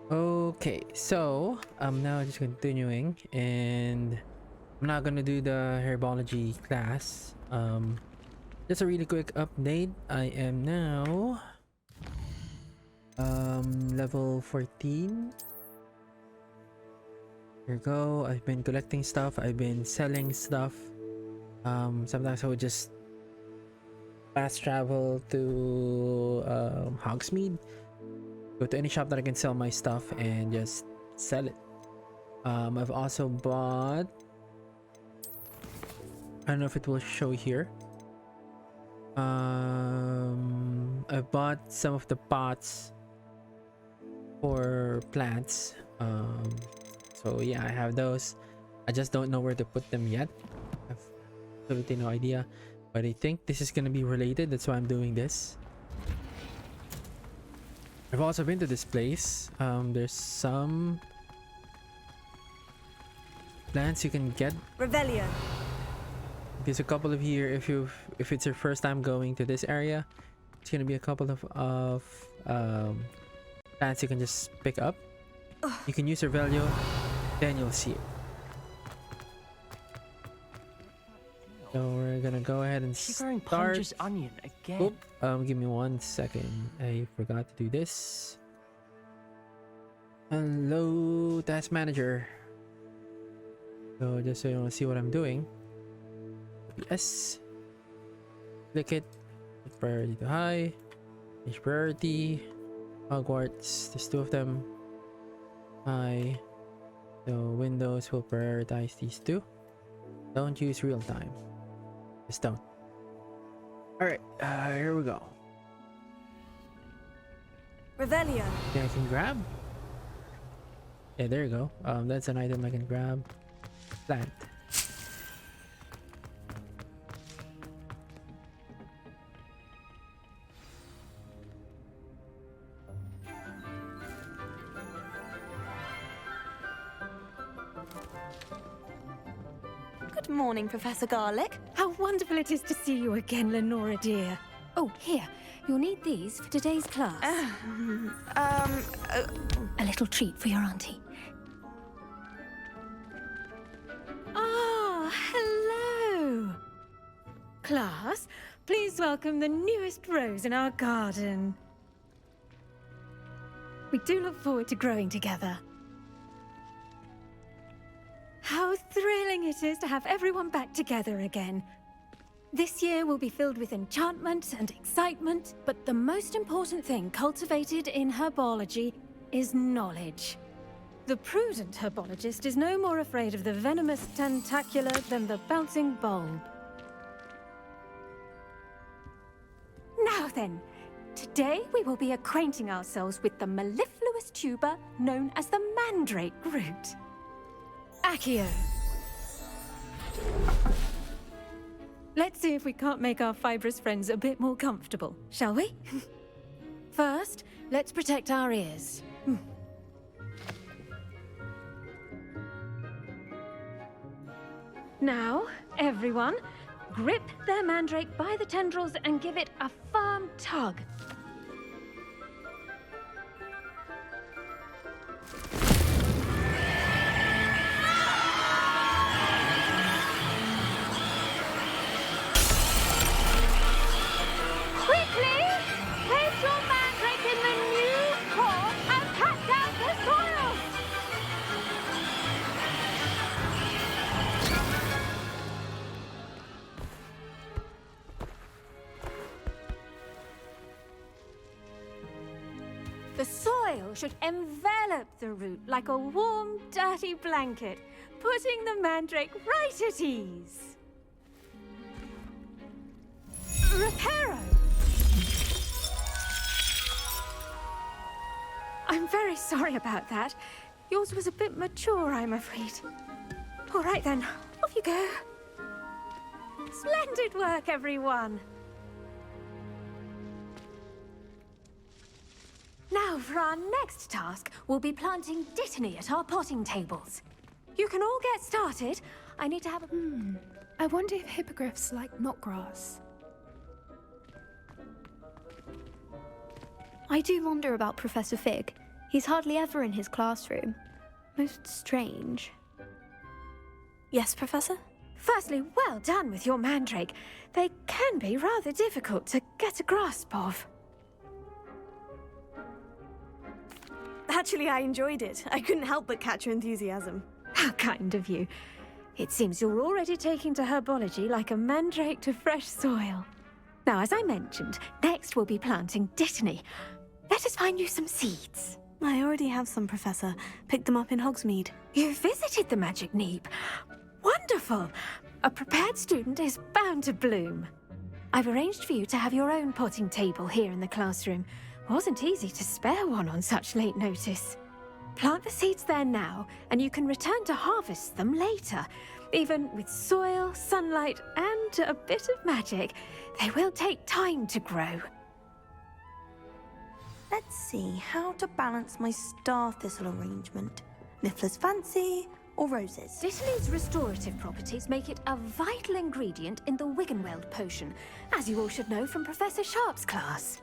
Okay, so I'm now just continuing, and I'm not gonna do the herbology class. Just a really quick update. I am now level 14. Here we go. I've been collecting stuff, I've been selling stuff. Sometimes I would just fast travel to Hogsmeade, go to any shop that I can sell my stuff and just sell it. I've also bought, I don't know if it will show here. I bought some of the pots for plants. So yeah, I have those. I just don't know where to put them yet. I've absolutely no idea, but I think this is gonna be related. That's why I'm doing this. I've also been to this place. There's some plants you can get. Revelio. There's a couple of here. If it's your first time going to this area, it's gonna be a couple of plants you can just pick up. You can use Revelio, then you'll see it. So we're gonna go ahead and start. Punches onion again. Oop, give me 1 second. I forgot to do this. Hello, task manager. So just so you want to see what I'm doing. Yes. Click it. Priority to high. Change priority. Hogwarts. There's 2 of them. High. So Windows will prioritize these 2. Don't use real time. Just don't. Alright, here we go. Revelio. Okay, I can grab. Yeah, there you go. That's an item I can grab. Plant. Good morning, Professor Garlic. How wonderful it is to see you again, Lenora dear. Oh, here. You'll need these for today's class. A little treat for your auntie. Ah, hello. Class, please welcome the newest rose in our garden. We do look forward to growing together. How thrilling it is to have everyone back together again. This year will be filled with enchantment and excitement, but the most important thing cultivated in herbology is knowledge. The prudent herbologist is no more afraid of the venomous tentacula than the bouncing bulb. Now then, today we will be acquainting ourselves with the mellifluous tuber known as the mandrake root. Accio. Let's see if we can't make our fibrous friends a bit more comfortable, shall we? First, let's protect our ears. Now, everyone, grip their mandrake by the tendrils and give it a firm tug. The soil should envelop the root like a warm, dirty blanket, putting the mandrake right at ease. Reparo! I'm very sorry about that. Yours was a bit mature, I'm afraid. All right then, off you go. Splendid work, everyone. Now, for our next task, we'll be planting dittany at our potting tables. You can all get started. I need to have a... I wonder if hippogriffs like knotgrass. I do wonder about Professor Fig. He's hardly ever in his classroom. Most strange. Yes, Professor? Firstly, well done with your mandrake. They can be rather difficult to get a grasp of. Actually, I enjoyed it. I couldn't help but catch your enthusiasm. How kind of you. It seems you're already taking to herbology like a mandrake to fresh soil. Now, as I mentioned, next we'll be planting dittany. Let us find you some seeds. I already have some, Professor. Picked them up in Hogsmeade. You visited the Magic Neep. Wonderful! A prepared student is bound to bloom. I've arranged for you to have your own potting table here in the classroom. Wasn't easy to spare one on such late notice. Plant the seeds there now, and you can return to harvest them later. Even with soil, sunlight, and a bit of magic, they will take time to grow. Let's see how to balance my star thistle arrangement. Niffler's fancy or roses? Dittany's restorative properties make it a vital ingredient in the Wiggenweld potion, as you all should know from Professor Sharp's class.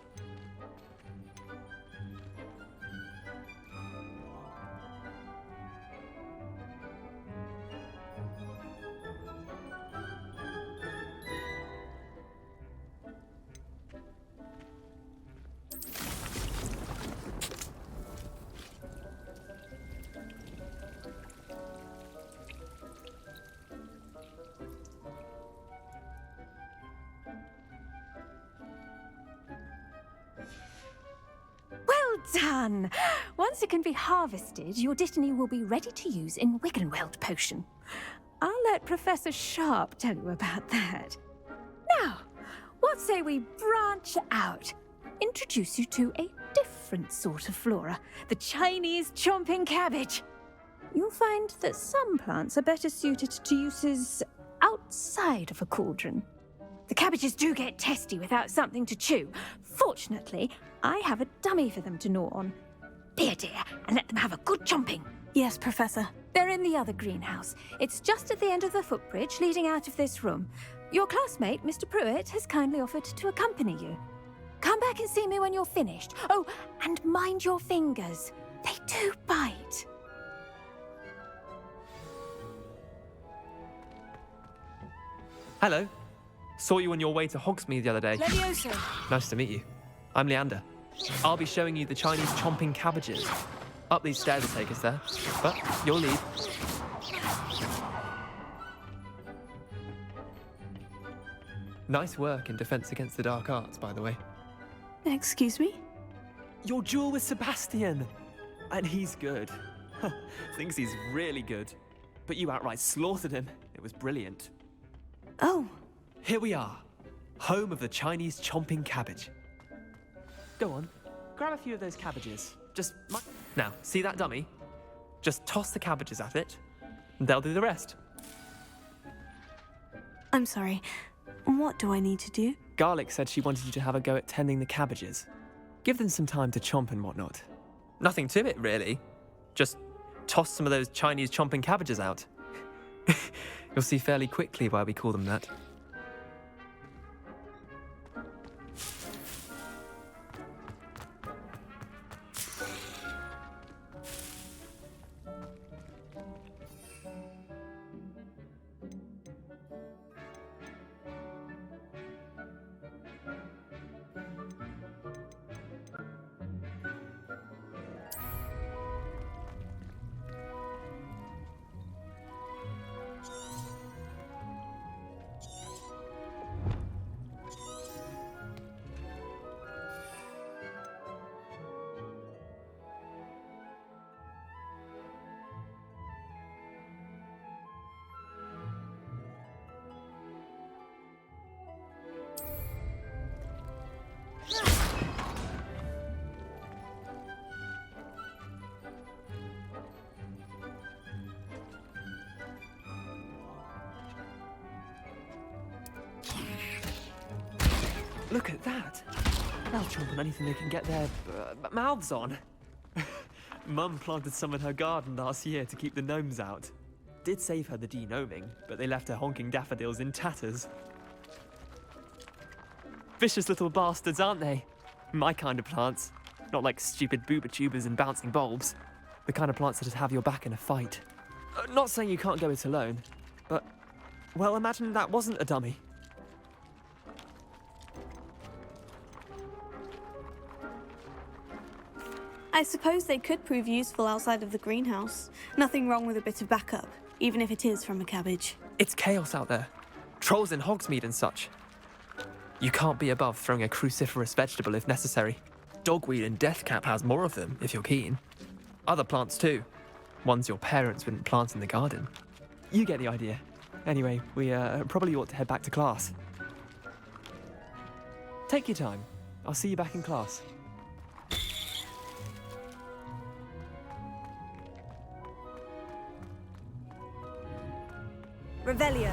Done! Once it can be harvested, your dittany will be ready to use in Wiggenweld potion. I'll let Professor Sharp tell you about that. Now, what say we branch out? Introduce you to a different sort of flora, the Chinese chomping cabbage. You'll find that some plants are better suited to uses outside of a cauldron. The cabbages do get testy without something to chew. Fortunately, I have a dummy for them to gnaw on. Be a dear and let them have a good chomping. Yes, Professor. They're in the other greenhouse. It's just at the end of the footbridge leading out of this room. Your classmate, Mr. Pruitt, has kindly offered to accompany you. Come back and see me when you're finished. Oh, and mind your fingers. They do bite. Hello. Saw you on your way to Hogsmeade the other day. Levioso. Nice to meet you. I'm Leander. I'll be showing you the Chinese chomping cabbages. Up these stairs will take us there, but you'll lead. Nice work in Defense Against the Dark Arts, by the way. Excuse me? Your duel with Sebastian! And he's good. Thinks he's really good. But you outright slaughtered him. It was brilliant. Oh. Here we are, home of the Chinese chomping cabbage. Go on, grab a few of those cabbages. Now, see that dummy? Just toss the cabbages at it, and they'll do the rest. I'm sorry. What do I need to do? Galax said she wanted you to have a go at tending the cabbages. Give them some time to chomp and whatnot. Nothing to it, really. Just toss some of those Chinese chomping cabbages out. You'll see fairly quickly why we call them that. Look at that! They'll chomp on anything they can get their mouths on. Mum planted some in her garden last year to keep the gnomes out. Did save her the de-gnoming, but they left her honking daffodils in tatters. Vicious little bastards, aren't they? My kind of plants. Not like stupid booba tubers and bouncing bulbs. The kind of plants that'd have your back in a fight. Not saying you can't go it alone, but, well, imagine that wasn't a dummy. I suppose they could prove useful outside of the greenhouse. Nothing wrong with a bit of backup, even if it is from a cabbage. It's chaos out there. Trolls in Hogsmeade and such. You can't be above throwing a cruciferous vegetable if necessary. Dogweed and deathcap has more of them, if you're keen. Other plants too. Ones your parents wouldn't plant in the garden. You get the idea. Anyway, we probably ought to head back to class. Take your time. I'll see you back in class. Revelio.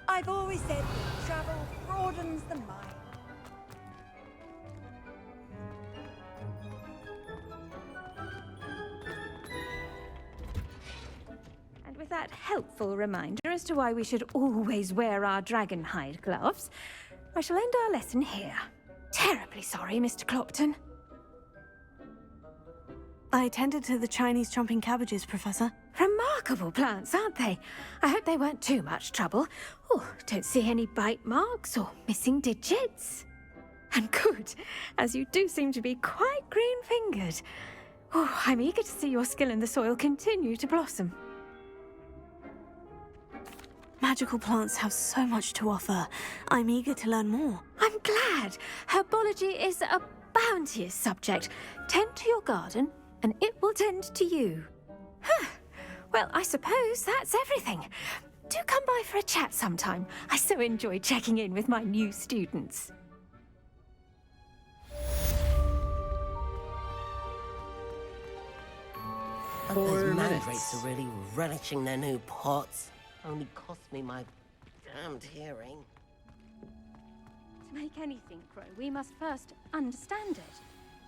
I've always said that travel broadens the mind. And with that helpful reminder as to why we should always wear our dragon hide gloves, I shall end our lesson here. Terribly sorry, Mr. Clopton. I attended to the Chinese chomping cabbages, Professor. Remarkable plants, aren't they? I hope they weren't too much trouble. Oh, don't see any bite marks or missing digits. And good, as you do seem to be quite green-fingered. Oh, I'm eager to see your skill in the soil continue to blossom. Magical plants have so much to offer. I'm eager to learn more. I'm glad. Herbology is a bounteous subject. Tend to your garden, and it will tend to you. Huh. Well, I suppose that's everything. Do come by for a chat sometime. I so enjoy checking in with my new students. But those mandrakes are really relishing their new pots. Only cost me my damned hearing. To make anything grow, we must first understand it.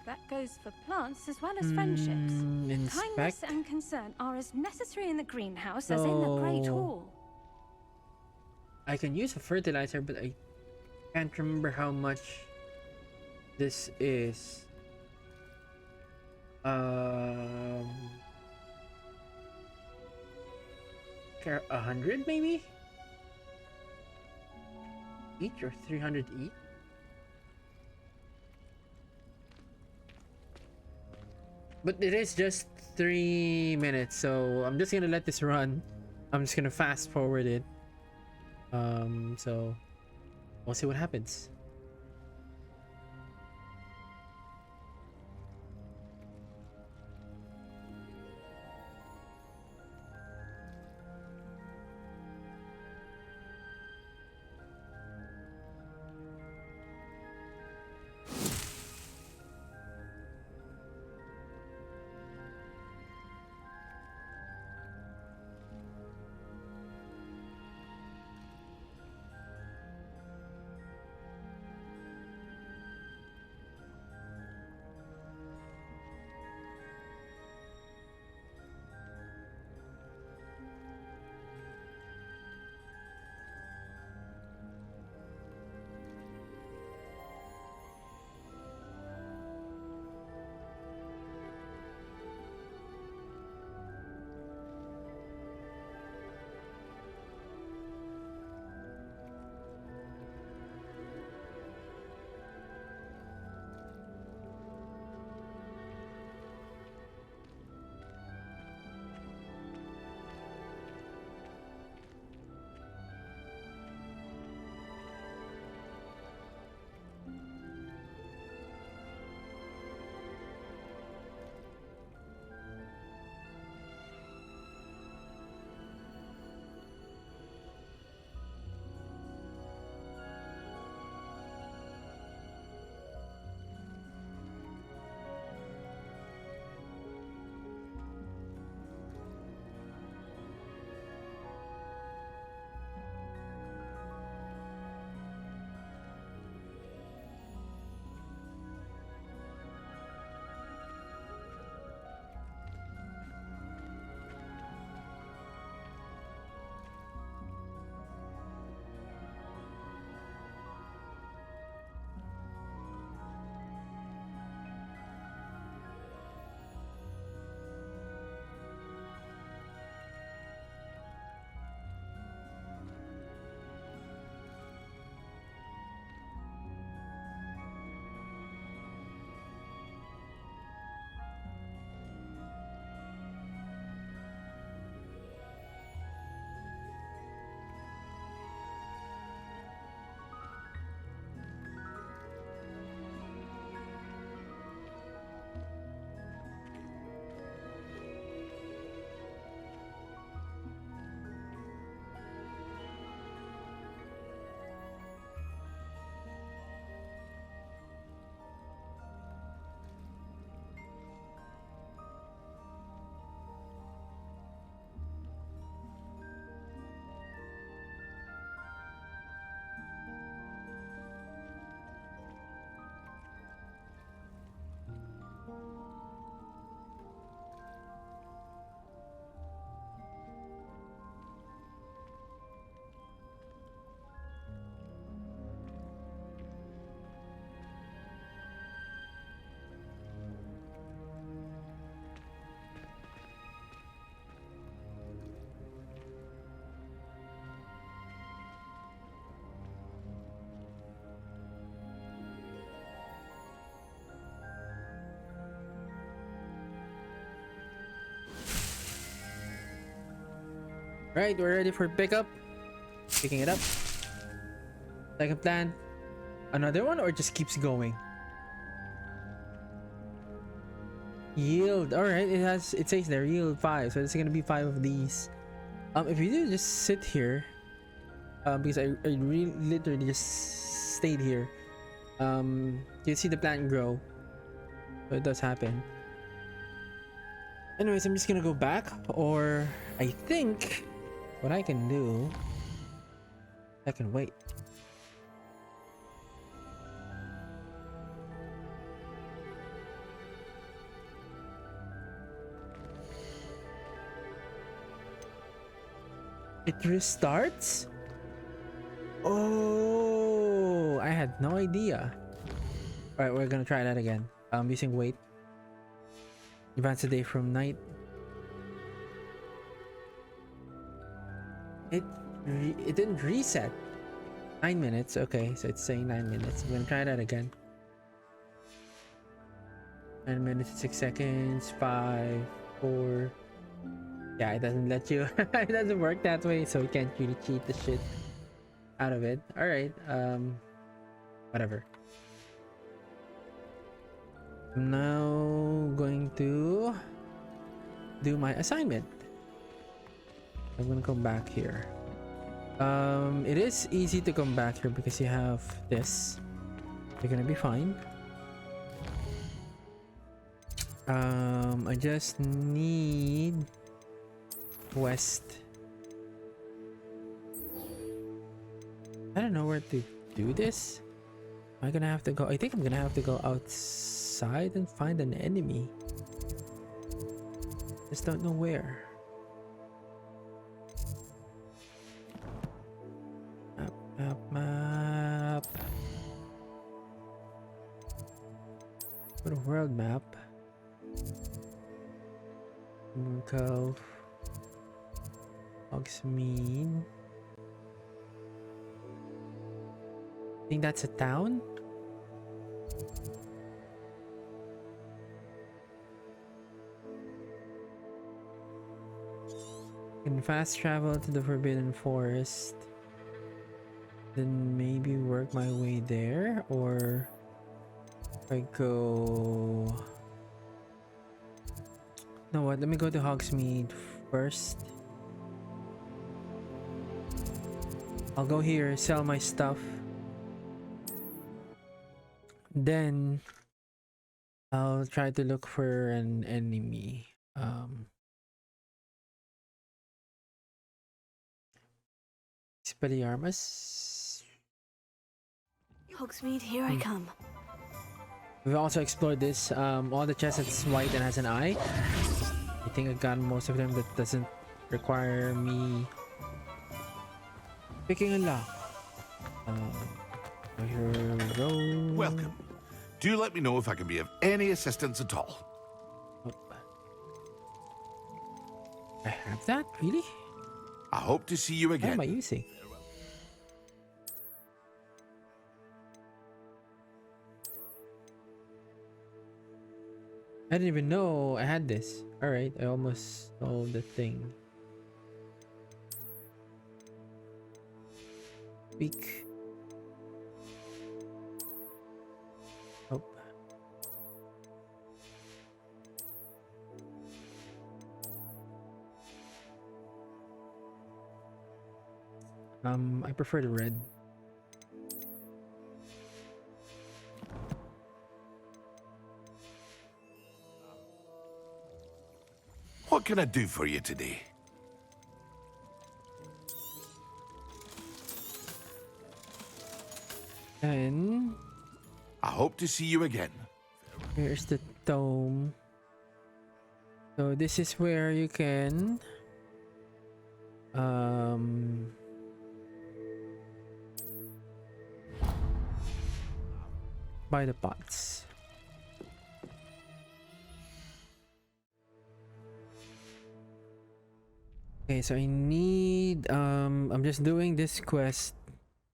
That goes for plants as well as friendships. Kindness Inspect. and concern are as necessary in the greenhouse as in the Great So- Hall. I can use a fertilizer, but I can't remember how much this is. 100 maybe? Each or 300 each? But it is just 3 minutes, so I'm just gonna let this run. I'm just gonna fast forward it. So we'll see what happens. Right, we're ready for pickup. Picking it up. Second plant. Another one or just keeps going? Yield. Alright, it says there yield 5. So it's gonna be 5 of these. If you do just sit here, because I really literally just stayed here. You see the plant grow. So it does happen. Anyways, I'm just gonna go back, or I think what I can do, I can wait. It restarts? Oh, I had no idea. All right, we're gonna try that again. Using wait. Advance the day from night. It didn't reset. 9 minutes. Okay, so it's saying 9 minutes. I'm gonna try that again. 9 minutes and 6 seconds. 5, 4. Yeah, it doesn't let you. It doesn't work that way, so we can't really cheat the shit out of it. All right. Whatever. I'm now going to do my assignment. I'm gonna come back here. It is easy to come back here because you have this. You're gonna be fine. I just need west. I don't know where to do this. Am I gonna have to go? I think I'm gonna have to go outside and find an enemy. Just don't know where. Map. Go to world map. Moon Cove. Hogsmeade. I think that's a town. Can fast travel to the Forbidden Forest. Then maybe work my way there, or I go. No, what? Let me go to Hogsmeade first. I'll go here, sell my stuff. Then I'll try to look for an enemy. Expelliarmus. Hogsmeade, here I come. We've also explored this. All the chests that's white and has an eye. I think I got most of them. That doesn't require me picking a lock. Here we go. Welcome. Do let me know if I can be of any assistance at all. I have that? Really? I hope to see you What again. am I using? I didn't even know I had this. Alright, I almost know the thing. Speak. Oh. I prefer the red. What can I do for you today? And I hope to see you again. here's the dome. So this is where you can buy the pots. Okay, so I need I'm just doing this quest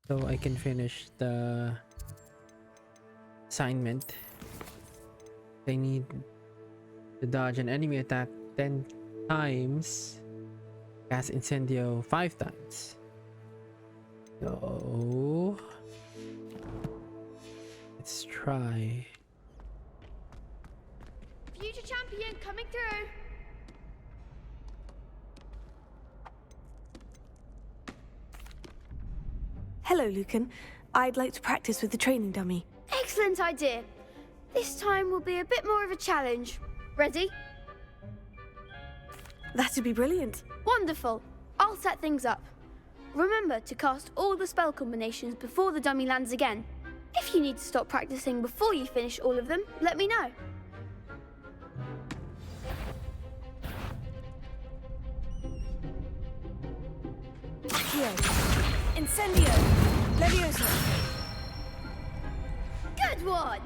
so I can finish the assignment. I need to dodge an enemy attack 10 times Cast Incendio 5 times. So let's try. Future champion coming through. Hello, Lucan. I'd like to practice with the training dummy. Excellent idea. This time will be a bit more of a challenge. Ready? That'd be brilliant. Wonderful. I'll set things up. Remember to cast all the spell combinations before the dummy lands again. If you need to stop practicing before you finish all of them, let me know. Accio. Incendio. Levioso. Good one!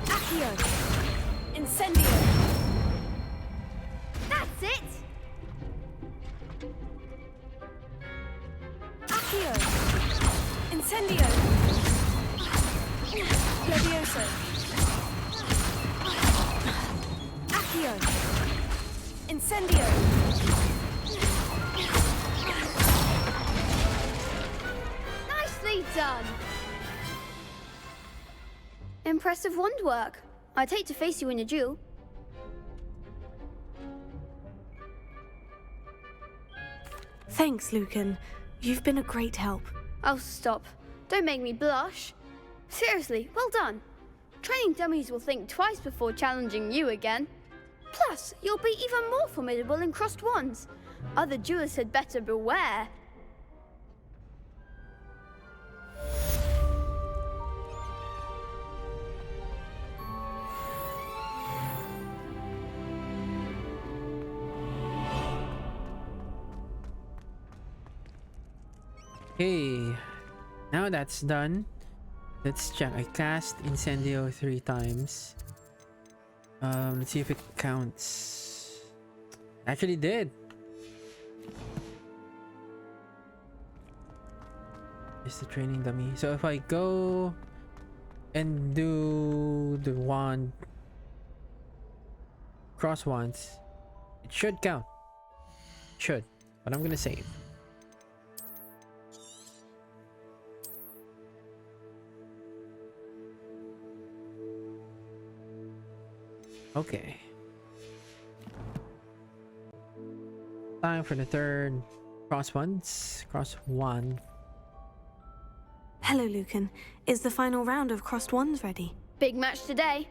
Accio. Incendio. That's it! Accio. Incendio. Levioso. Accio. Incendio. Nicely done! Impressive wand work. I'd hate to face you in a duel. Thanks, Lucan. You've been a great help. Oh, stop. Don't make me blush. Seriously, well done. Training dummies will think twice before challenging you again. Plus, you'll be even more formidable in crossed wands. Other duelists had better beware. Okay, now that's done. Let's check. I cast Incendio 3 times. Let's see if it counts. Actually did. It's the training dummy. So if I go and do the wand, cross wands, it should count. Should, but I'm gonna save. Okay. Time for the third cross wands. Cross wand. Hello, Lucan. Is the final round of crossed wands ready? Big match today.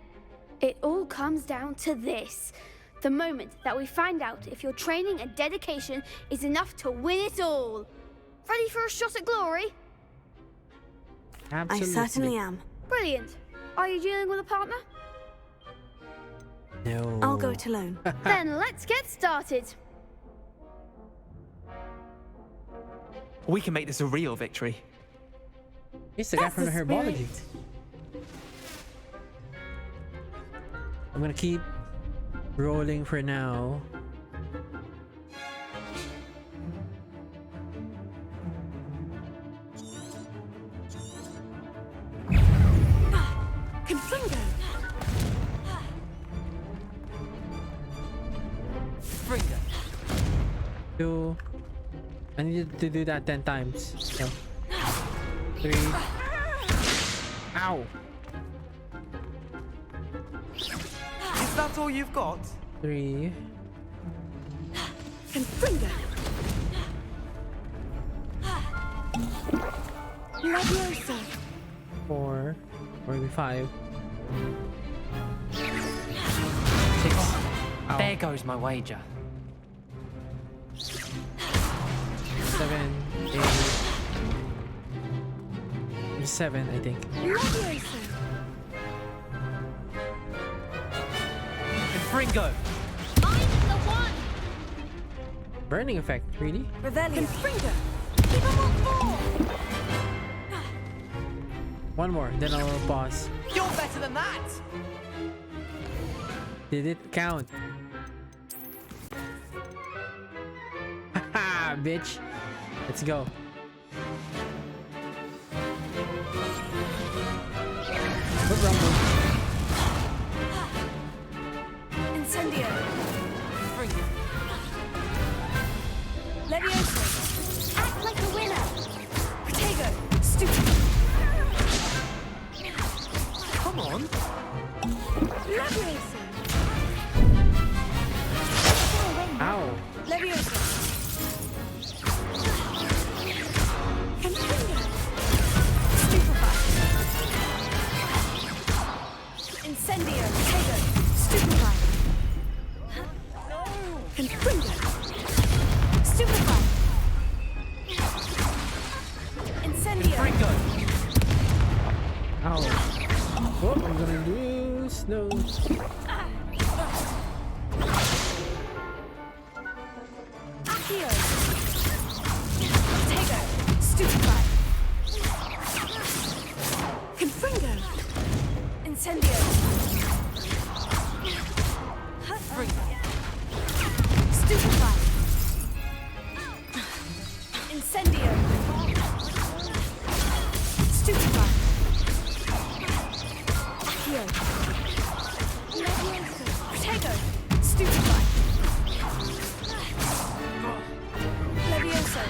It all comes down to this. The moment that we find out if your training and dedication is enough to win it all. Ready for a shot at glory? Absolutely. I certainly am. Brilliant. Are you dealing with a partner? No. I'll go it alone. Then let's get started. We can make this a real victory. It's the guy from the the herbology. I'm gonna keep rolling for now. Confringo. Fringo. Two. I need to do that 10 times. So. 3. Ow. Is that all you've got? 3. Confringo. Levioso. 4. Or maybe 5. 6. Ow. There goes my wager. 7. 8. 7, I think. Levioso. And Fringo. I'm the one. Burning effect, really? Revelio. Confringo. Give him one more. One more, then I'll pause. You're better than that. Did it count? Haha, bitch. Let's go. wrong one. Incendio. Levioso. Act like a winner. Protego. Stupid. Come on. Levioso. Ow. Levioso. Incendio. Stupefy. Incendio. Protego. Stupefy. Confringo. Stupefy. Incendio. Ow. Oh, I'm gonna lose. No. Akio. Protego. Stupefy. Confringo. Incendio. Stupefy. Incendio. Stupefy. Akio. Protego. Stupefy. Levioso.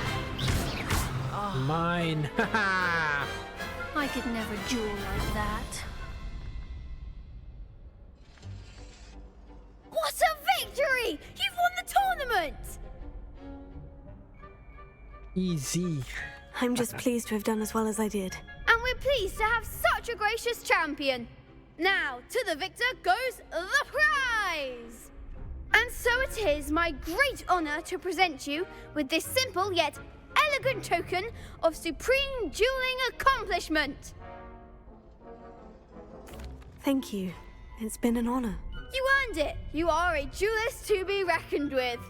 Mine. Haha. I could never duel like that. What a victory! You've won the tournament! Easy. I'm just pleased to have done as well as I did. And we're pleased to have such a gracious champion. Now, to the victor goes the prize! And so it is my great honor to present you with this simple yet elegant token of supreme dueling accomplishment. Thank you. It's been an honor. You earned it. You are a duelist to be reckoned with.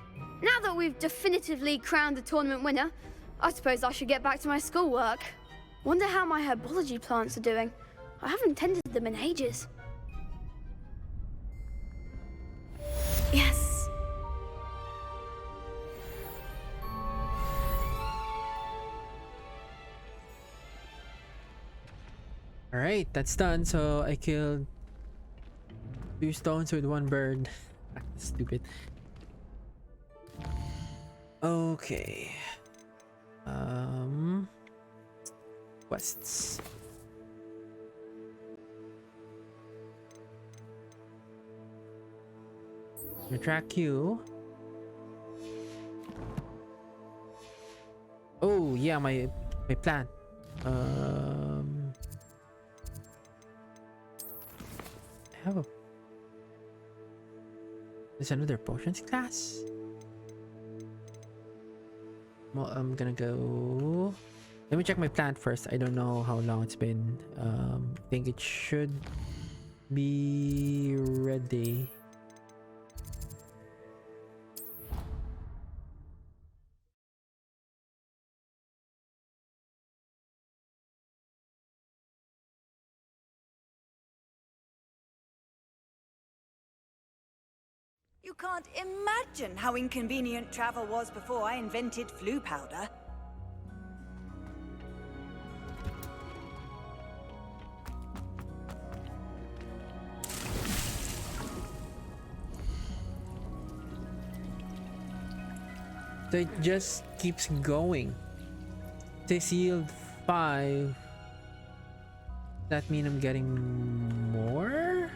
Now that we've definitively crowned the tournament winner, I suppose I should get back to my schoolwork. Wonder how my herbology plants are doing. I haven't tended them in ages. Yes. Alright, that's done. So I killed 2 stones with 1 bird. Stupid. Okay. Quests. Track you. Oh yeah, my plant. I have a. There's another potions class. Well, I'm gonna go. Let me check my plant first. I don't know how long it's been. I think it should be ready. You can't imagine how inconvenient travel was before I invented flu powder. So it just keeps going. This yield 5. That mean I'm getting more?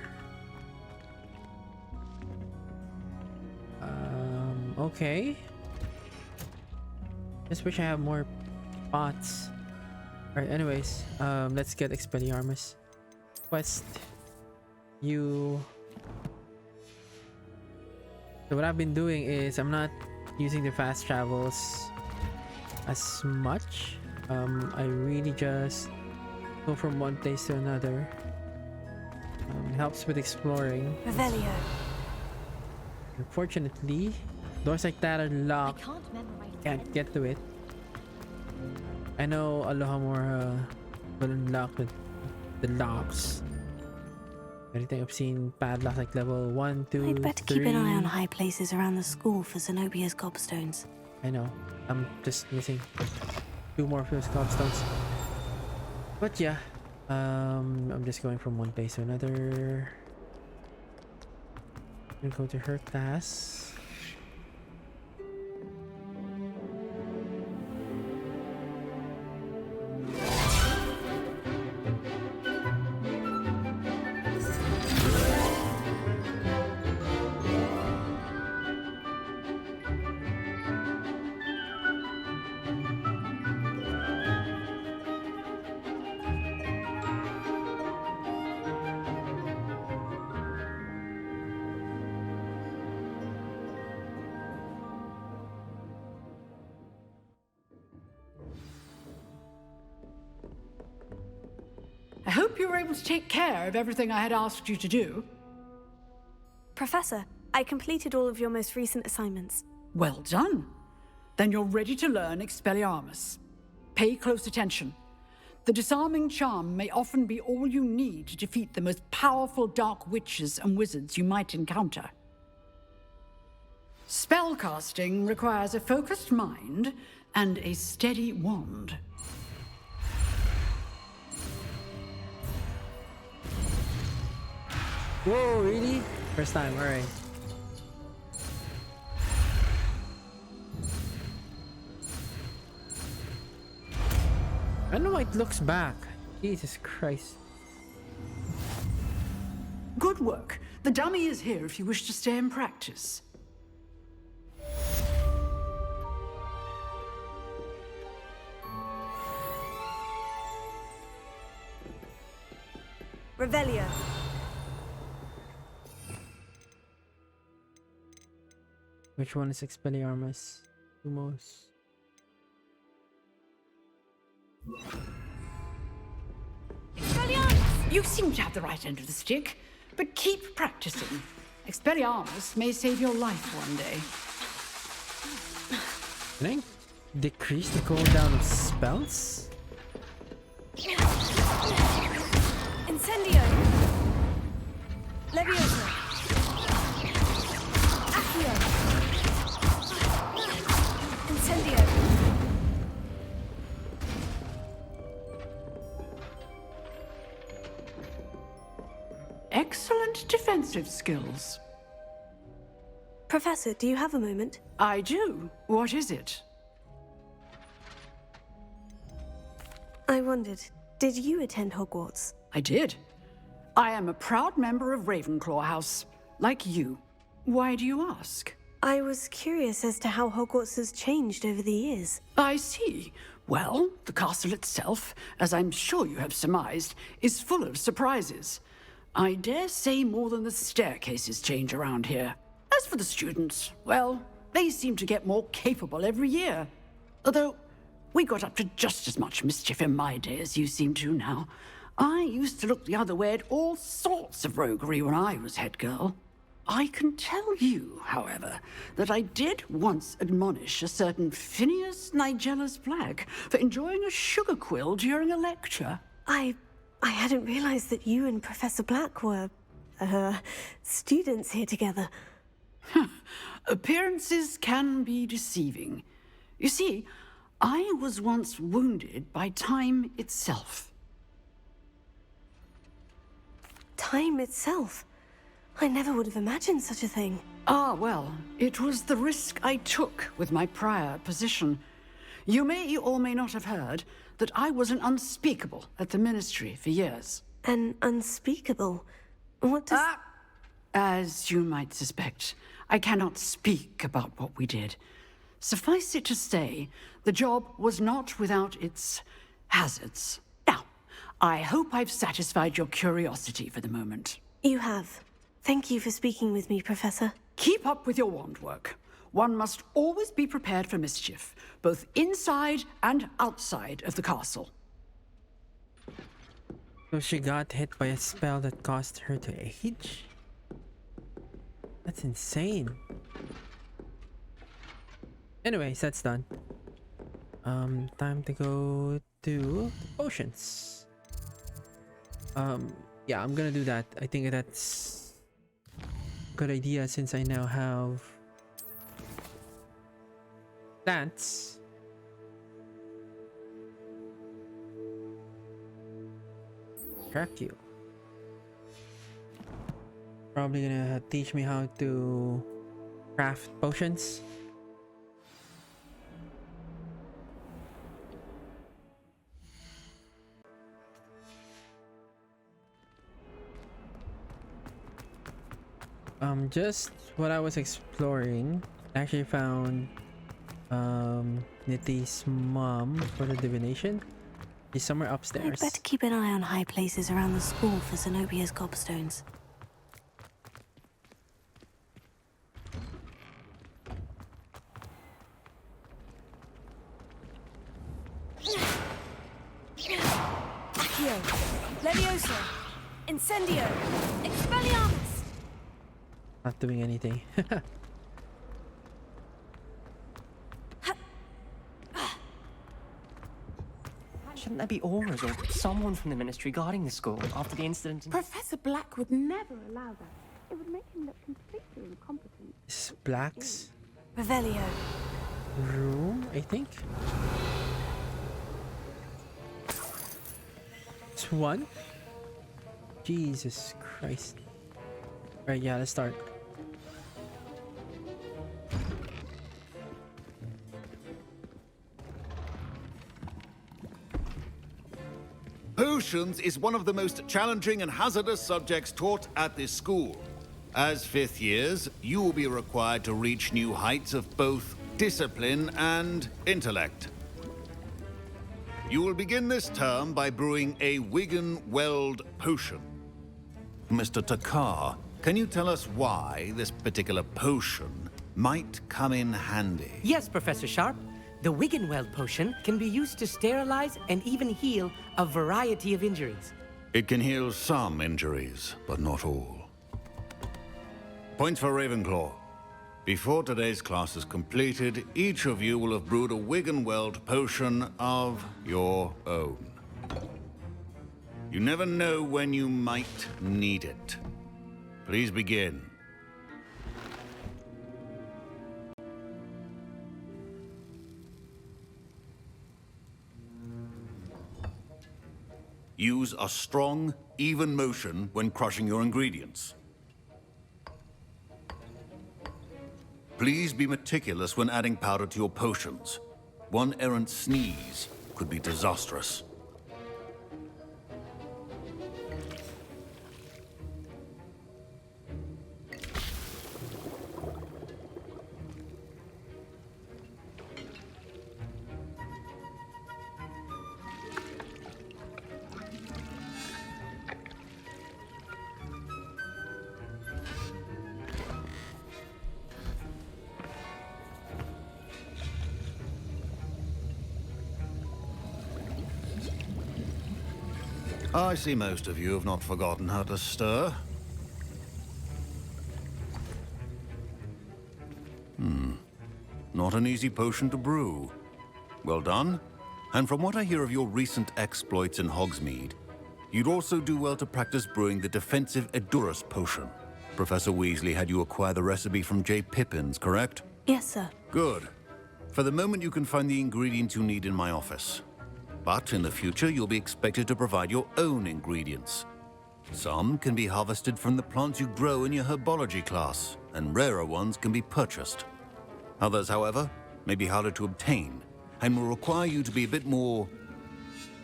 Okay. Just wish I have more pots. Alright, anyways, let's get Expelliarmus. Quest. You. So what I've been doing is I'm not using the fast travels as much. I really just go from one place to another. It helps with exploring. Revelio. Unfortunately, doors like that are locked. Can't get to it. I know Alohomora will unlock the locks. Anything I've seen padlocks like level 1, 2, I'd better 3. keep an eye on high places around the school for Zenobia's gobstones. I know. I'm just missing 2 more of those gobstones. But yeah, I'm just going from one place to another. I'm gonna go to her class. I hope you were able to take care of everything I had asked you to do. Professor, I completed all of your most recent assignments. Well done. Then you're ready to learn Expelliarmus. Pay close attention. The disarming charm may often be all you need to defeat the most powerful dark witches and wizards you might encounter. Spellcasting requires a focused mind and a steady wand. Whoa, really? First time, alright. I don't know why it looks back. Jesus Christ. Good work. The dummy is here if you wish to stay and practice. Revelio. Which one is Expelliarmus? Lumos. Expelliarmus! You seem to have the right end of the stick, but keep practicing. Expelliarmus may save your life one day. Can I decrease the cooldown of spells? Incendio. Leviosa. Accio. Incendio. Excellent defensive skills. Professor, do you have a moment? I do. What is it? I wondered, did you attend Hogwarts? I did. I am a proud member of Ravenclaw House, like you. Why do you ask? I was curious as to how Hogwarts has changed over the years. I see. Well, the castle itself, as I'm sure you have surmised, is full of surprises. I dare say more than the staircases change around here. As for the students, well, they seem to get more capable every year. Although, we got up to just as much mischief in my day as you seem to now. I used to look the other way at all sorts of roguery when I was head girl. I can tell you, however, that I did once admonish a certain Phineas Nigellus Black for enjoying a sugar quill during a lecture. I hadn't realized that you and Professor Black were, students here together. Appearances can be deceiving. You see, I was once wounded by time itself. Time itself? I never would have imagined such a thing. Ah, well, it was the risk I took with my prior position. You may or may not have heard that I was an unspeakable at the Ministry for years. An unspeakable? What does... As you might suspect, I cannot speak about what we did. Suffice it to say, the job was not without its hazards. Now, I hope I've satisfied your curiosity for the moment. You have. Thank you for speaking with me, Professor. Keep up with your wand work. One must always be prepared for mischief, both inside and outside of the castle. So she got hit by a spell that caused her to age? That's insane. Anyways, that's done. Time to go to potions. Yeah, I'm gonna do that. I think that's a good idea since I now have plants. Crack you. Probably gonna teach me how to craft potions. Just what I was exploring, I actually found Nitty's mom for the divination. She's somewhere I'd upstairs. better keep an eye on high places around the school for Zenobia's gobstones. Accio, Levioso, Incendio, Expelliarmus! Not doing anything. Shouldn't there be auras or someone from the ministry guarding the school after the incident? Professor Black would never allow that. It would make him look completely incompetent. It's Black's Revelio. room, I think. It's one. Jesus Christ. Alright, yeah, let's start. Potions is one of the most challenging and hazardous subjects taught at this school. As fifth years, you will be required to reach new heights of both discipline and intellect. You will begin this term by brewing a Wigan Weld potion. Mr. Takar, can you tell us why this particular potion might come in handy? Yes, Professor Sharp. The Wiggenweld potion can be used to sterilize and even heal a variety of injuries. It can heal some injuries, but not all. Points for Ravenclaw. Before today's class is completed, each of you will have brewed a Wiggenweld potion of your own. You never know when you might need it. Please begin. Use a strong, even motion when crushing your ingredients. Please be meticulous when adding powder to your potions. One errant sneeze could be disastrous. I see most of you have not forgotten how to stir. Not an easy potion to brew. Well done. And from what I hear of your recent exploits in Hogsmeade, you'd also do well to practice brewing the defensive Edurus potion. Professor Weasley had you acquire the recipe from J. Pippins, correct? Yes, sir. Good. For the moment, you can find the ingredients you need in my office. But in the future, you'll be expected to provide your own ingredients. Some can be harvested from the plants you grow in your herbology class, and rarer ones can be purchased. Others, however, may be harder to obtain, and will require you to be a bit more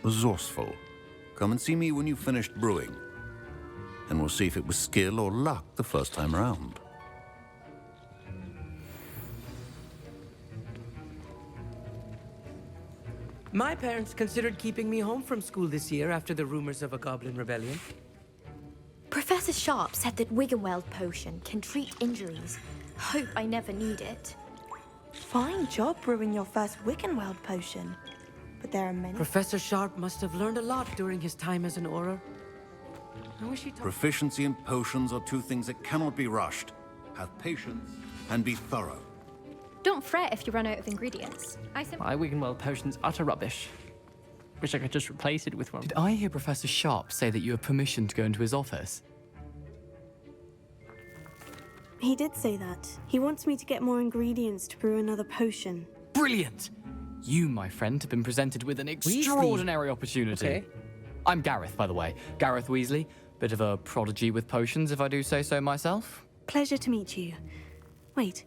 resourceful. Come and see me when you've finished brewing, and we'll see if it was skill or luck the first time around. My parents considered keeping me home from school this year after the rumors of a goblin rebellion. Professor Sharp said that Wiggenweld potion can treat injuries. Hope I never need it. Fine job brewing your first Wiggenweld potion. But there are many... Professor Sharp must have learned a lot during his time as an Auror. I wish he taught... Proficiency in potions are two things that cannot be rushed. Have patience and be thorough. Don't fret if you run out of ingredients. My Wiggenweld potion's utter rubbish. Wish I could just replace it with one. Did I hear Professor Sharp say that you have permission to go into his office? He did say that. He wants me to get more ingredients to brew another potion. Brilliant! You, my friend, have been presented with an extraordinary opportunity. Okay. I'm Gareth, by the way. Gareth Weasley. Bit of a prodigy with potions, if I do say so myself. Pleasure to meet you. Wait,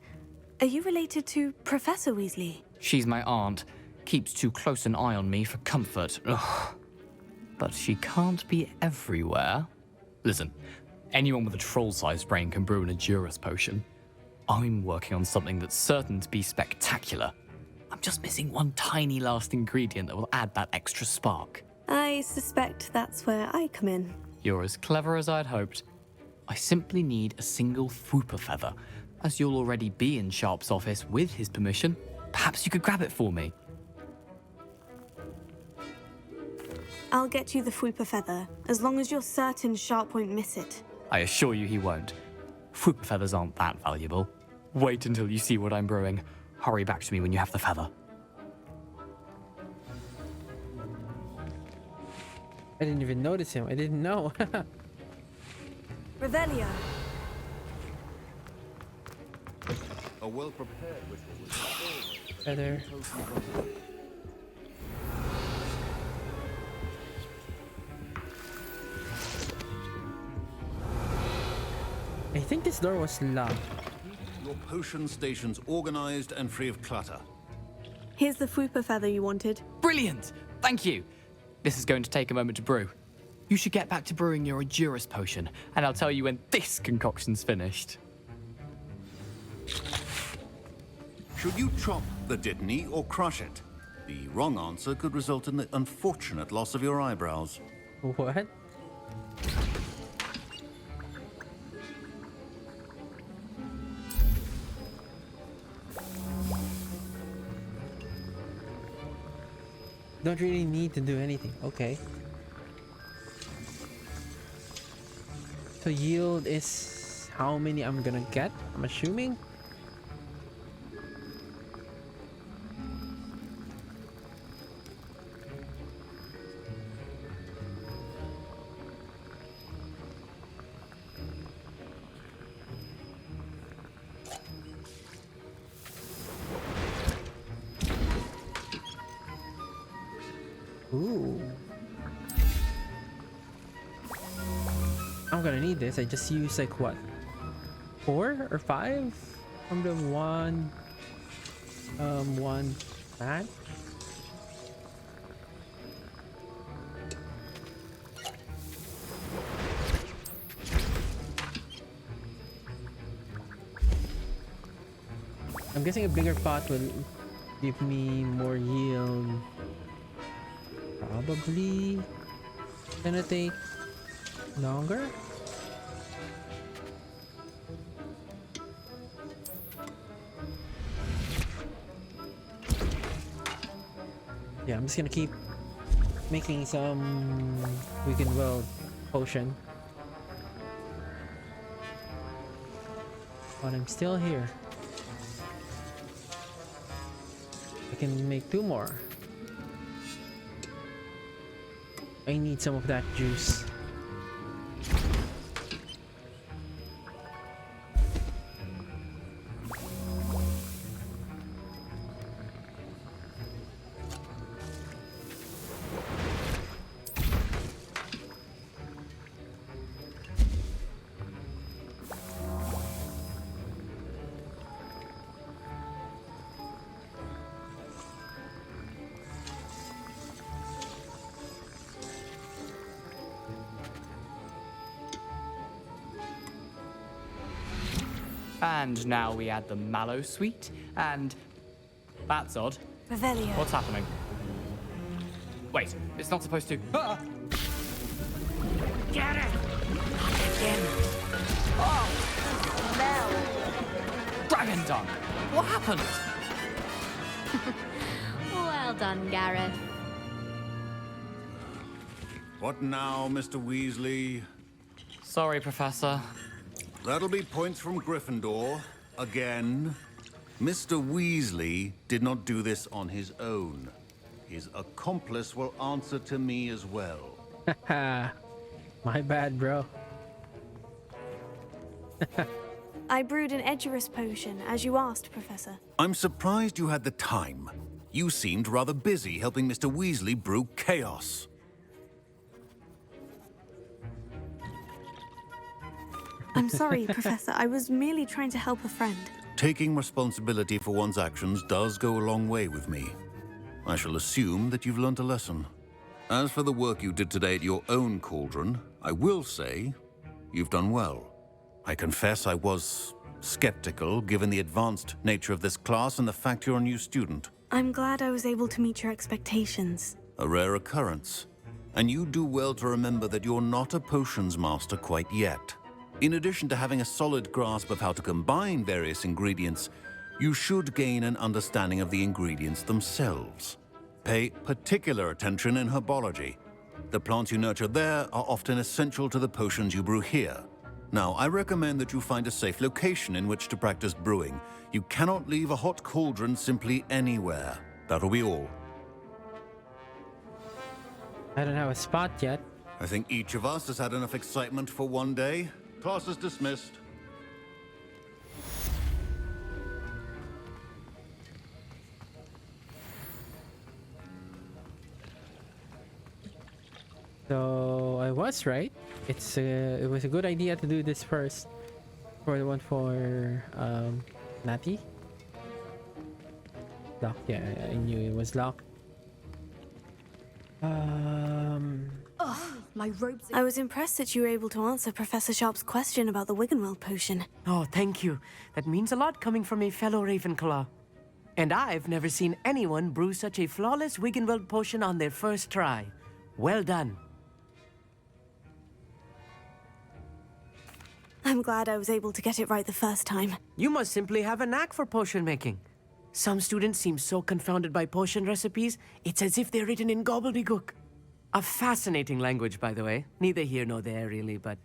are you related to Professor Weasley? She's my aunt. Keeps too close an eye on me for comfort. Ugh. But she can't be everywhere. Listen, anyone with a troll-sized brain can brew an Ajuris potion. I'm working on something that's certain to be spectacular. I'm just missing one tiny last ingredient that will add that extra spark. I suspect that's where I come in. You're as clever as I'd hoped. I simply need a single Fwooper feather. As you'll already be in Sharp's office with his permission, perhaps you could grab it for me. I'll get you the Fwooper feather, as long as you're certain Sharp won't miss it. I assure you he won't. Fwooper feathers aren't that valuable. Wait until you see what I'm brewing. Hurry back to me when you have the feather. I didn't even notice him. I didn't know. Revelio. A well-prepared ritual. Feather. I think this door was locked. Your potion station's organized and free of clutter. Here's the Fwooper feather you wanted. Brilliant! Thank you! This is going to take a moment to brew. You should get back to brewing your Ajuris potion, and I'll tell you when this concoction's finished. Should you chop the Dittany or crush it? The wrong answer could result in the unfortunate loss of your eyebrows. What? Don't really need to do anything. Okay. So yield is how many I'm gonna get, I'm assuming. Ooh. I'm gonna need this. I just used like what? 4 or 5 from the one mat. I'm guessing a bigger pot will give me more yield. Probably gonna take longer. Yeah, I'm just gonna keep making some Weekend World potion. But I'm still here. I can make 2 more. I need some of that juice. And now we add the mallow sweet, and that's odd. Revelio. What's happening? Wait, it's not supposed to. Ah! Get it! Again. Oh! Dragon Dunk! What happened? Well done, Gareth. What now, Mr. Weasley? Sorry, Professor. That'll be points from Gryffindor. Again. Mr. Weasley did not do this on his own. His accomplice will answer to me as well. My bad, bro. I brewed an Ajuris potion, as you asked, Professor. I'm surprised you had the time. You seemed rather busy helping Mr. Weasley brew chaos. I'm sorry, Professor. I was merely trying to help a friend. Taking responsibility for one's actions does go a long way with me. I shall assume that you've learnt a lesson. As for the work you did today at your own cauldron, I will say you've done well. I confess I was skeptical given the advanced nature of this class and the fact you're a new student. I'm glad I was able to meet your expectations. A rare occurrence. And you do well to remember that you're not a potions master quite yet. In addition to having a solid grasp of how to combine various ingredients, you should gain an understanding of the ingredients themselves. Pay particular attention in herbology. The plants you nurture there are often essential to the potions you brew here. Now, I recommend that you find a safe location in which to practice brewing. You cannot leave a hot cauldron simply anywhere. That'll be all. I don't have a spot yet. I think each of us has had enough excitement for one day. Class is dismissed. So I was right. It was a good idea to do this first. For the one for Natty. Lock. Yeah, I knew it was locked. My robes. I was impressed that you were able to answer Professor Sharp's question about the Wiggenweld potion. Oh, thank you. That means a lot coming from a fellow Ravenclaw. And I've never seen anyone brew such a flawless Wiggenweld potion on their first try. Well done. I'm glad I was able to get it right the first time. You must simply have a knack for potion making. Some students seem so confounded by potion recipes, it's as if they're written in gobbledygook. A fascinating language, by the way. Neither here nor there, really, but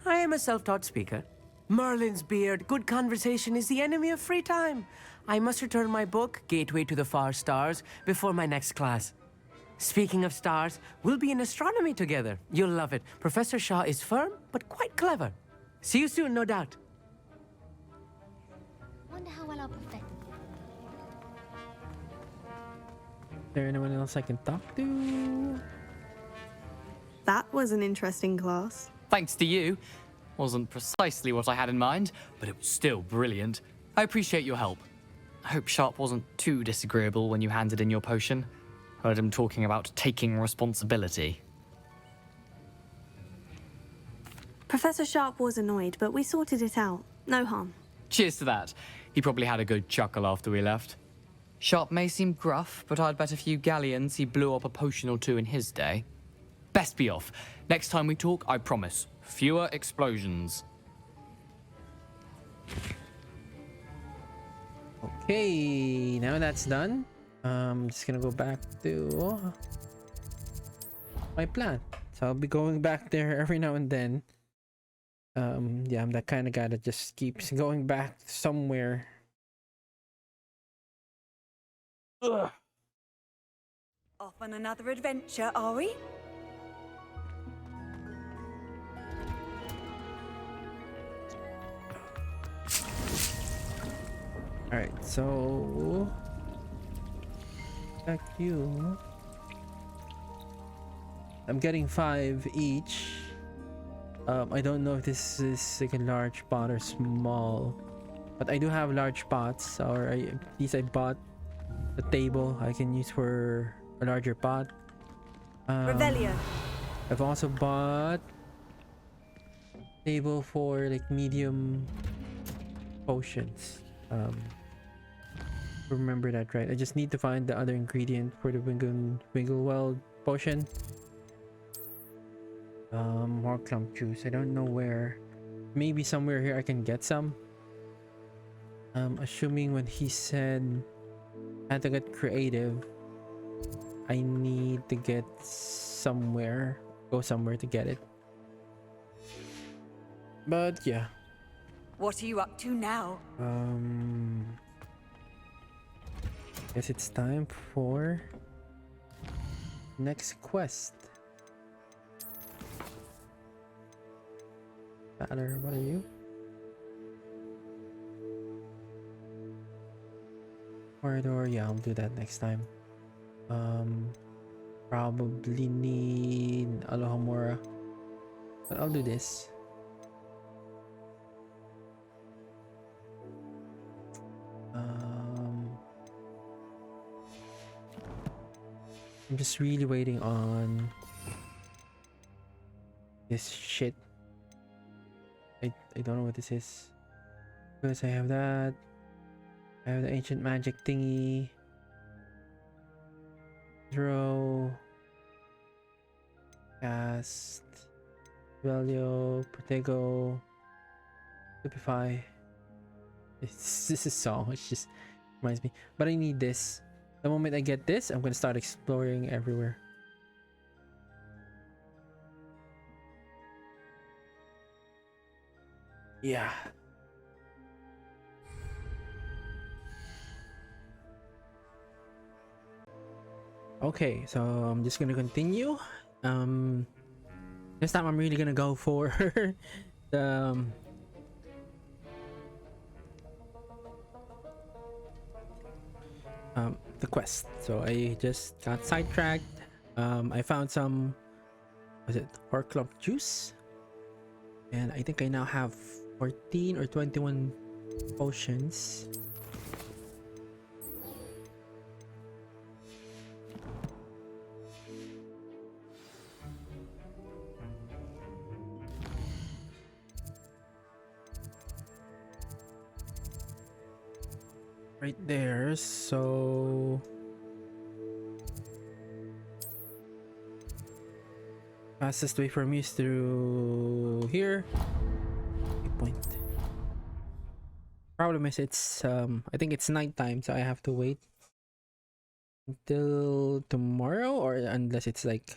I am a self-taught speaker. Merlin's beard, good conversation is the enemy of free time. I must return my book, Gateway to the Far Stars, before my next class. Speaking of stars, we'll be in astronomy together. You'll love it. Professor Shaw is firm, but quite clever. See you soon, no doubt. Wonder how well I'll perfect. Is there anyone else I can talk to? That was an interesting class. Thanks to you. Wasn't precisely what I had in mind, but it was still brilliant. I appreciate your help. I hope Sharp wasn't too disagreeable when you handed in your potion. Heard him talking about taking responsibility. Professor Sharp was annoyed, but we sorted it out. No harm. Cheers to that. He probably had a good chuckle after we left. Sharp may seem gruff, but I'd bet a few galleons he blew up a potion or two in his day. Best be off. Next time we talk, I promise, fewer explosions. Okay, now that's done. I'm just gonna go back to my plant. So I'll be going back there every now and then. Yeah, I'm that kind of guy that just keeps going back somewhere. Ugh. Off on another adventure, are we? Alright, so back you. I'm getting 5 each. I don't know if this is like a large pot or small, but I do have large pots, or at least I bought a table I can use for a larger pot. Revelio. I've also bought a table for like medium potions. Remember that, right? I just need to find the other ingredient for the Wiggenweld potion. More clump juice. I don't know where. Maybe somewhere here I can get some. Assuming when he said I had to get creative, I need to get somewhere, go somewhere to get it. But yeah. What are you up to now? Guess it's time for next quest. Tyler, what are you? Corridor, yeah, I'll do that next time. Probably need Alohomora, but I'll do this. I'm just really waiting on this shit. I don't know what this is. Because I have that. I have the ancient magic thingy. Throw. Cast. Value. Protego. Stupefy. This is so. It just reminds me. But I need this. The moment I get this, I'm gonna start exploring everywhere. Yeah. Okay, so I'm just gonna continue. This time I'm really gonna go for the quest. So I just got sidetracked. I found some, was it Horcrux juice? And I think I now have 14 or 21 potions. Right there, so fastest way for me is through here. Good point. Problem is it's I think it's nighttime, so I have to wait until tomorrow, or unless it's like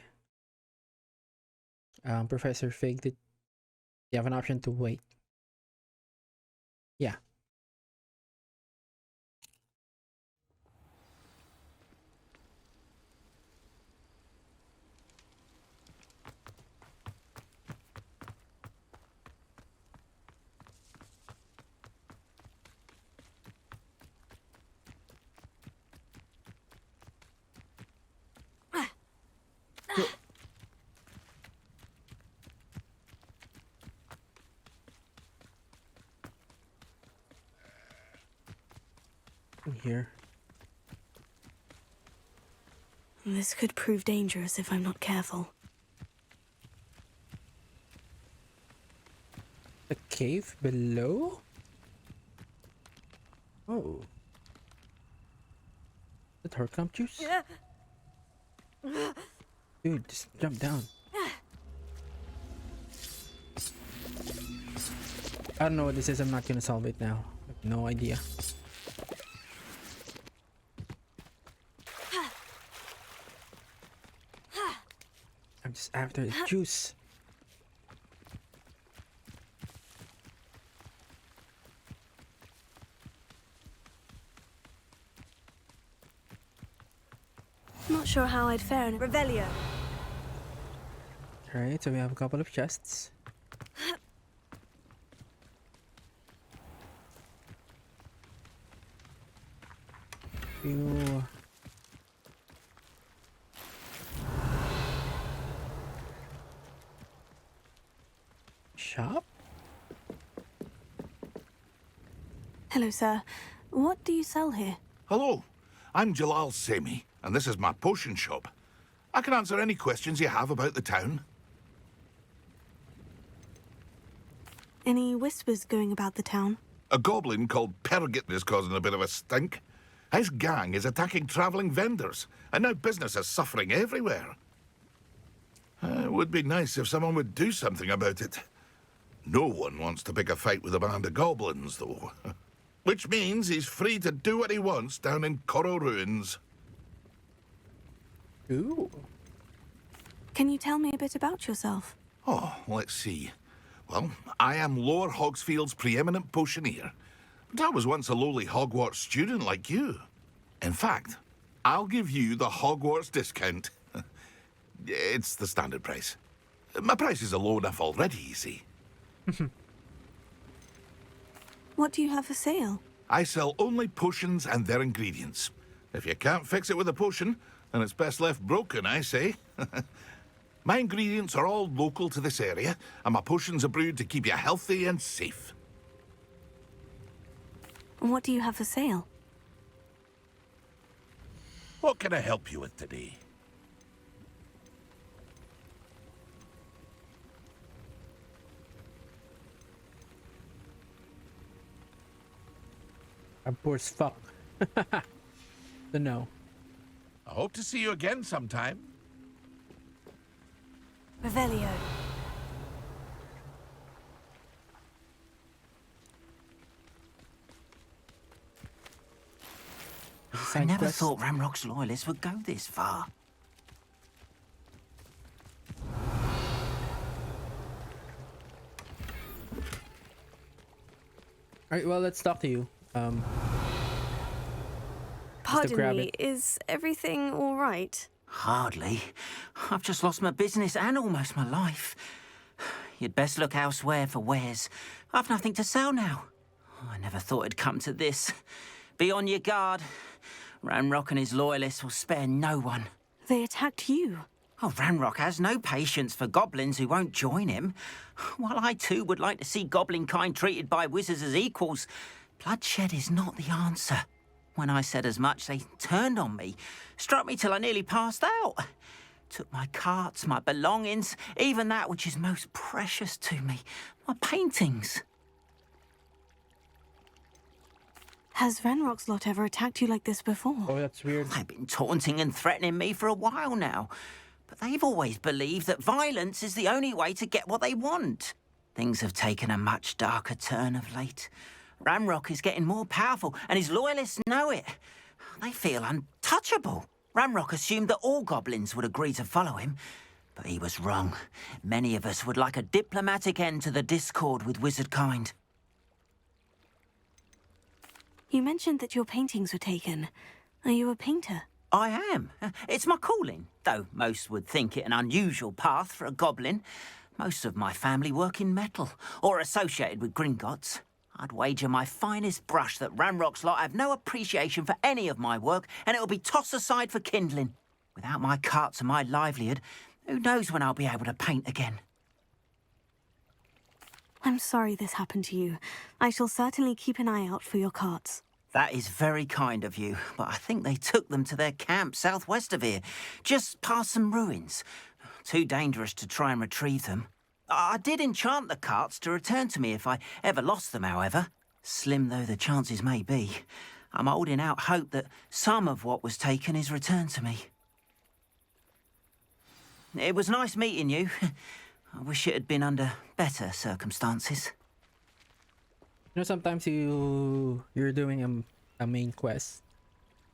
Professor Fig that you have an option to wait. Yeah. Here. This could prove dangerous if I'm not careful. The cave below? Oh. The Horcrux juice? Dude, just jump down. I don't know what this is. I'm not gonna solve it now. I have no idea. I'm just after the juice. Not sure how I'd fare in a Revelio. Alright, so we have a couple of chests. Few. Shop? Hello, sir. What do you sell here? Hello, I'm Jalal Semi, and this is my potion shop. I can answer any questions you have about the town. Any whispers going about the town? A goblin called Pergit is causing a bit of a stink. His gang is attacking travelling vendors, and now business is suffering everywhere. It would be nice if someone would do something about it. No one wants to pick a fight with a band of goblins, though. Which means he's free to do what he wants down in Coral Ruins. Ooh. Can you tell me a bit about yourself? Oh, let's see. Well, I am Lower Hogsfield's preeminent potioneer. But I was once a lowly Hogwarts student like you. In fact, I'll give you the Hogwarts discount. It's the standard price. My prices are low enough already, you see. What do you have for sale? I sell only potions and their ingredients. If you can't fix it with a potion, then it's best left broken, I say. My ingredients are all local to this area, and my potions are brewed to keep you healthy and safe. What do you have for sale? What can I help you with today? I'm poor as fuck. So no. I hope to see you again sometime. Revelio. I never thought Ramrock's loyalists would go this far. Alright, well, let's talk to you. Pardon me, is everything all right? Hardly. I've just lost my business and almost my life. You'd best look elsewhere for wares. I've nothing to sell now. I never thought it'd come to this. Be on your guard. Ranrock and his loyalists will spare no one. They attacked you. Oh, Ranrock has no patience for goblins who won't join him. While I too would like to see goblin kind treated by wizards as equals, bloodshed is not the answer. When I said as much, they turned on me, struck me till I nearly passed out. Took my carts, my belongings, even that which is most precious to me, my paintings. Has Ranrock's lot ever attacked you like this before? Oh, that's weird. They've been taunting and threatening me for a while now. But they've always believed that violence is the only way to get what they want. Things have taken a much darker turn of late. Ramrock is getting more powerful, and his loyalists know it. They feel untouchable. Ramrock assumed that all goblins would agree to follow him, but he was wrong. Many of us would like a diplomatic end to the discord with wizard kind. You mentioned that your paintings were taken. Are you a painter? I am. It's my calling, though most would think it an unusual path for a goblin. Most of my family work in metal, or associated with Gringotts. I'd wager my finest brush that Ranrock's lot have no appreciation for any of my work, and it'll be tossed aside for kindling. Without my carts and my livelihood, who knows when I'll be able to paint again. I'm sorry this happened to you. I shall certainly keep an eye out for your carts. That is very kind of you, but I think they took them to their camp southwest of here, just past some ruins. Too dangerous to try and retrieve them. I did enchant the carts to return to me if I ever lost them, however. Slim though the chances may be, I'm holding out hope that some of what was taken is returned to me. It was nice meeting you. I wish it had been under better circumstances. You know, sometimes you're doing a main quest,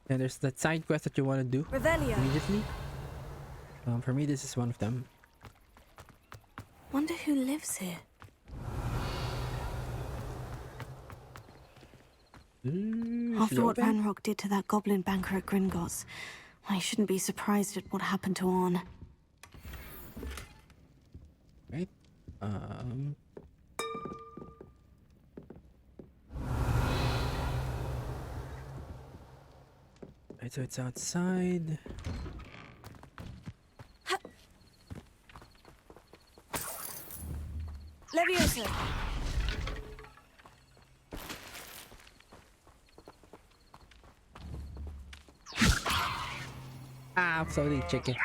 and there's that side quest that you want to do immediately. For me, this is one of them. Wonder who lives here. After what Ranrock did to that goblin banker at Gringotts, I shouldn't be surprised at what happened to Orn. Right. Right, so it's outside. Leviosa! Ah, sorry, chicken.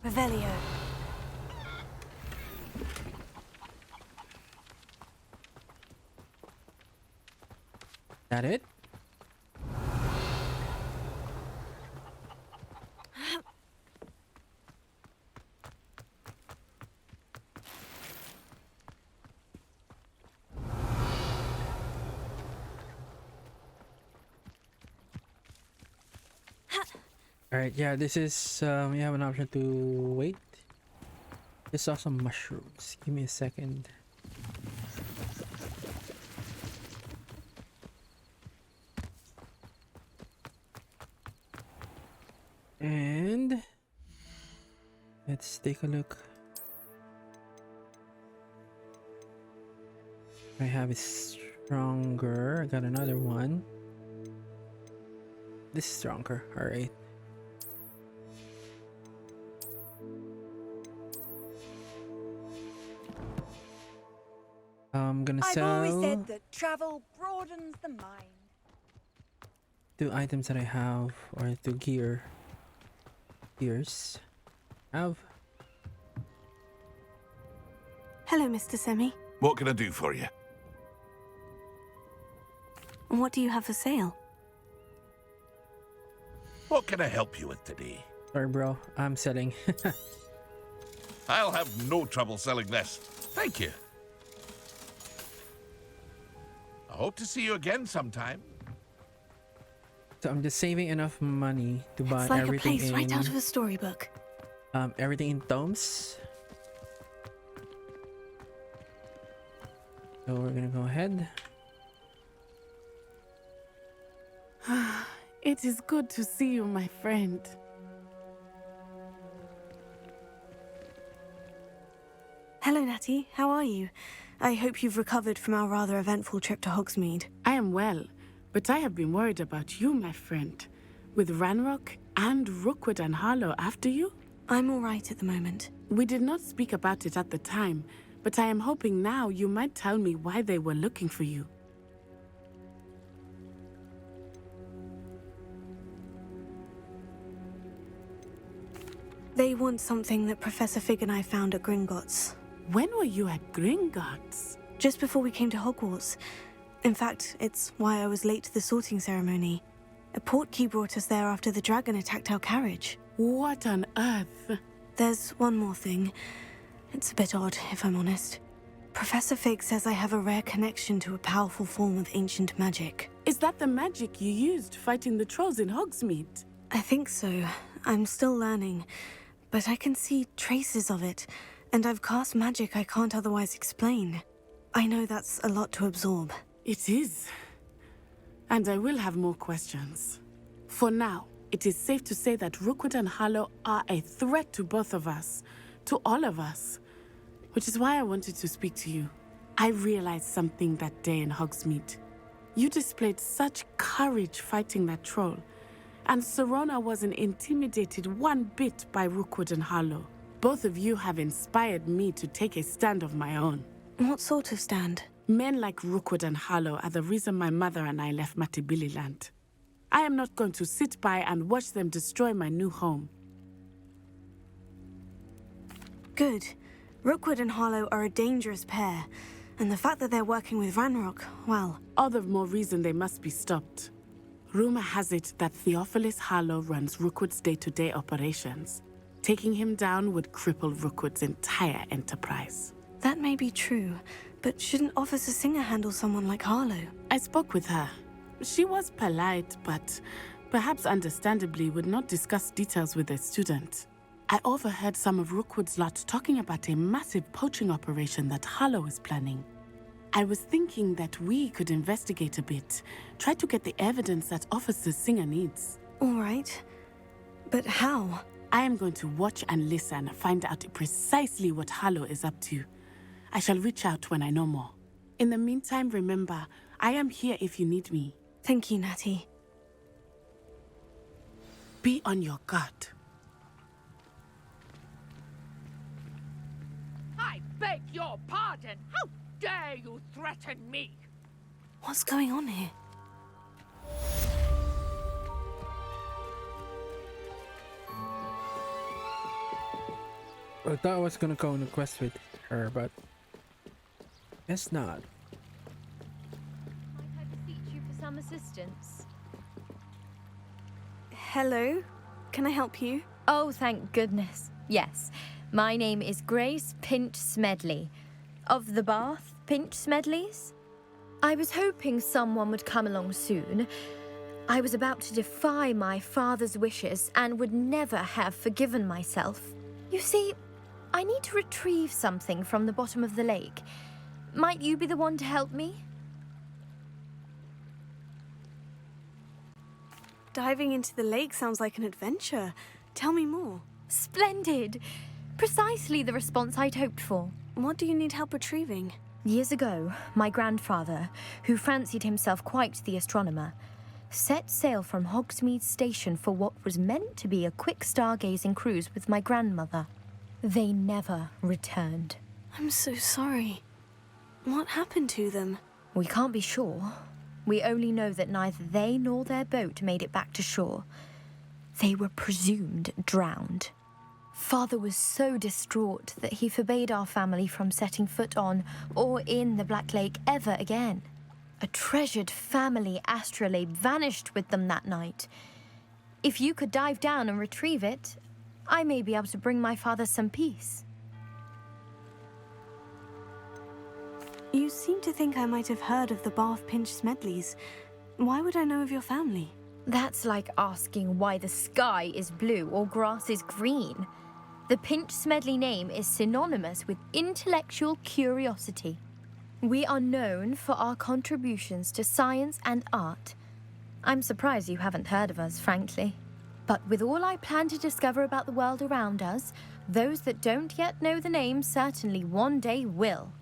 Revelio. That it? Alright, yeah, this is, you have an option to wait. Just saw some mushrooms. Give me a second. And let's take a look. I have a stronger. I got another one. This is stronger. Alright. I'm gonna I've sell always said that travel broadens the mind. 2 items that I have, or 2 gears. Have. Hello, Mr. Semi. What can I do for you? What do you have for sale? What can I help you with today? Sorry, bro. I'm selling. I'll have no trouble selling this. Thank you. I hope to see you again sometime. So I'm just saving enough money to buy It's like everything a place in right out of a storybook. everything in tomes. So we're gonna go ahead. It is good to see you, my friend. Hello, Natty. How are you? I hope you've recovered from our rather eventful trip to Hogsmeade. I am well, but I have been worried about you, my friend. With Ranrock and Rookwood and Harlow after you? I'm all right at the moment. We did not speak about it at the time, but I am hoping now you might tell me why they were looking for you. They want something that Professor Fig and I found at Gringotts. When were you at Gringotts? Just before we came to Hogwarts. In fact, it's why I was late to the sorting ceremony. A portkey brought us there after the dragon attacked our carriage. What on earth? There's one more thing. It's a bit odd, if I'm honest. Professor Fig says I have a rare connection to a powerful form of ancient magic. Is that the magic you used fighting the trolls in Hogsmeade? I think so. I'm still learning, but I can see traces of it, and I've cast magic I can't otherwise explain. I know that's a lot to absorb. It is. And I will have more questions. For now, it is safe to say that Rookwood and Harlow are a threat to both of us, to all of us, which is why I wanted to speak to you. I realized something that day in Hogsmeade. You displayed such courage fighting that troll, and Serona wasn't intimidated one bit by Rookwood and Harlow. Both of you have inspired me to take a stand of my own. What sort of stand? Men like Rookwood and Harlow are the reason my mother and I left Matibililand. I am not going to sit by and watch them destroy my new home. Good. Rookwood and Harlow are a dangerous pair, and the fact that they're working with Ranrock, well... All the more reason they must be stopped. Rumor has it that Theophilus Harlow runs Rookwood's day-to-day operations. Taking him down would cripple Rookwood's entire enterprise. That may be true, but shouldn't Officer Singer handle someone like Harlow? I spoke with her. She was polite, but perhaps understandably would not discuss details with a student. I overheard some of Rookwood's lot talking about a massive poaching operation that Harlow is planning. I was thinking that we could investigate a bit, try to get the evidence that Officer Singer needs. All right. But how? I am going to watch and listen, find out precisely what Harlow is up to. I shall reach out when I know more. In the meantime, remember, I am here if you need me. Thank you, Natty. Be on your guard. I beg your pardon. How dare you threaten me? What's going on here? I thought I was gonna go on a quest with her, but guess not. Might I beseech you for some assistance? Hello? Can I help you? Oh, thank goodness. Yes. My name is Grace Pinch Smedley. Of the Bath Pinch Smedleys? I was hoping someone would come along soon. I was about to defy my father's wishes and would never have forgiven myself. You see, I need to retrieve something from the bottom of the lake. Might you be the one to help me? Diving into the lake sounds like an adventure. Tell me more. Splendid! Precisely the response I'd hoped for. What do you need help retrieving? Years ago, my grandfather, who fancied himself quite the astronomer, set sail from Hogsmeade Station for what was meant to be a quick stargazing cruise with my grandmother. They never returned. I'm so sorry. What happened to them? We can't be sure. We only know that neither they nor their boat made it back to shore. They were presumed drowned. Father was so distraught that he forbade our family from setting foot on or in the Black Lake ever again. A treasured family astrolabe vanished with them that night. If you could dive down and retrieve it, I may be able to bring my father some peace. You seem to think I might have heard of the Bath Pinch Smedleys. Why would I know of your family? That's like asking why the sky is blue or grass is green. The Pinch Smedley name is synonymous with intellectual curiosity. We are known for our contributions to science and art. I'm surprised you haven't heard of us, frankly. But with all I plan to discover about the world around us, those that don't yet know the name certainly one day will.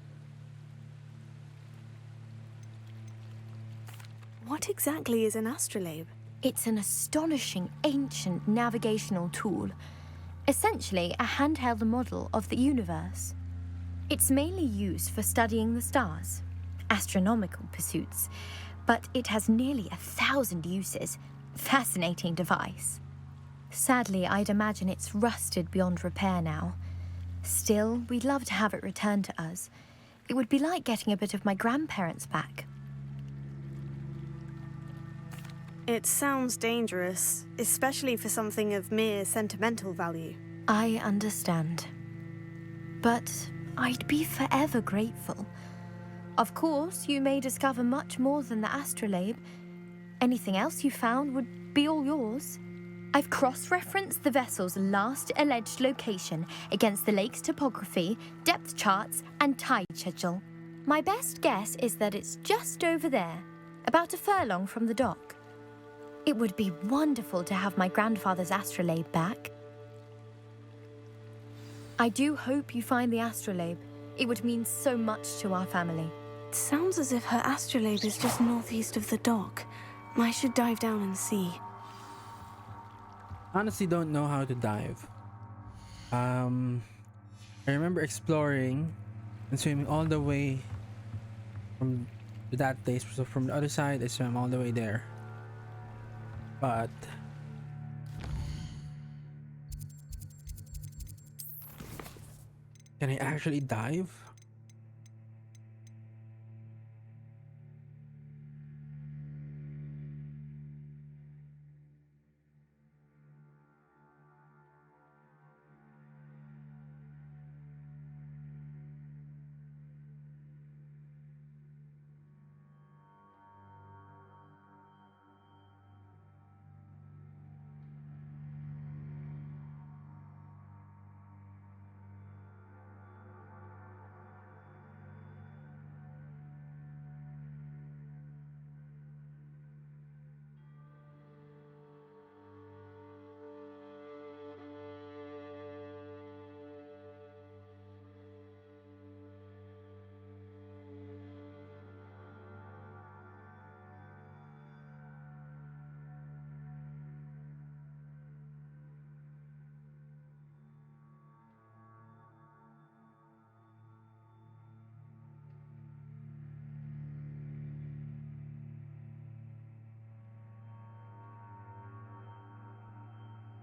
What exactly is an astrolabe? It's an astonishing ancient navigational tool. Essentially a handheld model of the universe. It's mainly used for studying the stars, astronomical pursuits, but it has nearly 1,000 uses. Fascinating device. Sadly, I'd imagine it's rusted beyond repair now. Still, we'd love to have it returned to us. It would be like getting a bit of my grandparents back. It sounds dangerous, especially for something of mere sentimental value. I understand. But I'd be forever grateful. Of course, you may discover much more than the astrolabe. Anything else you found would be all yours. I've cross-referenced the vessel's last alleged location against the lake's topography, depth charts, and tide schedule. My best guess is that it's just over there, about a furlong from the dock. It would be wonderful to have my grandfather's astrolabe back. I do hope you find the astrolabe. It would mean so much to our family. It sounds as if her astrolabe is just northeast of the dock. I should dive down and see. Honestly, don't know how to dive. I remember exploring and swimming all the way from that place. So from the other side, I swam all the way there. But can I actually dive?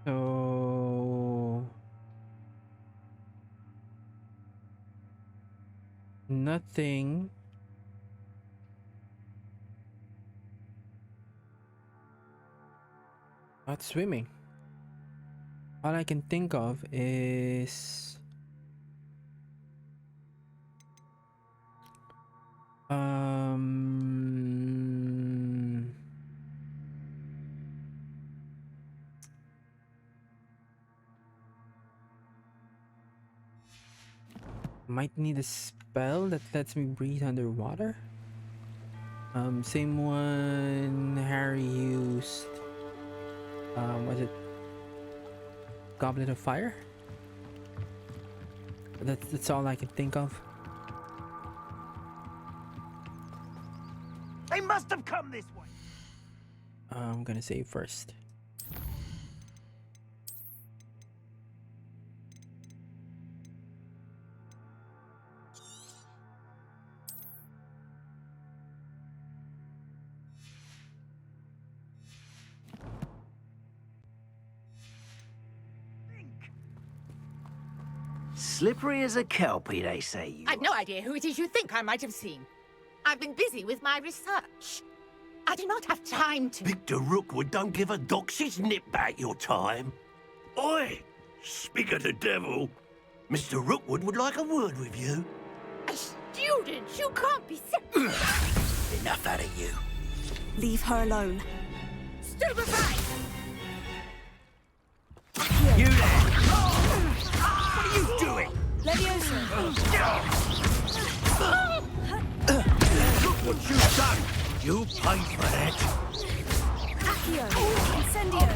So nothing. Not swimming. All I can think of is might need a spell that lets me breathe underwater. Same one Harry used. Was it Goblet of Fire? That's all I can think of. They must have come this way. I'm gonna save first. Slippery as a kelpie, they say you I've no idea who it is you think I might have seen. I've been busy with my research. I do not have time to... Victor Rookwood don't give a doxy's nip back your time. Oi! Speak of the devil. Mr. Rookwood would like a word with you. A student? You can't be... Enough out of you. Leave her alone. Stupefy! You there! What are you doing? Leviosa! Look what you've done! You pay for that! Accio! Incendio!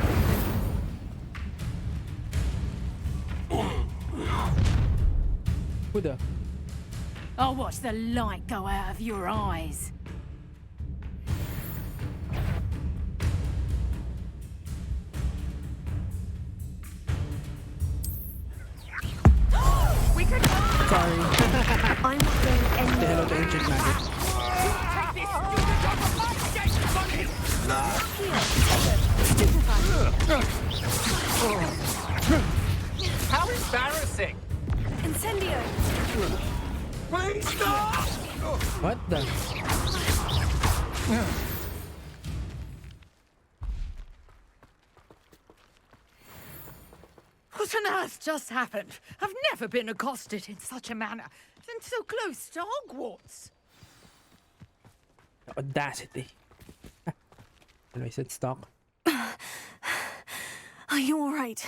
Who the? I'll watch the light go out of your eyes. We can... Sorry. I'm not going Say hello to anywhere. Ancient Magic. Take this student off of my station, buddy! How embarrassing! Incendio! Please stop! What the? What on earth just happened? I've never been accosted in such a manner, and so close to Hogwarts. Audacity. Anyway, said stock. Are you all right?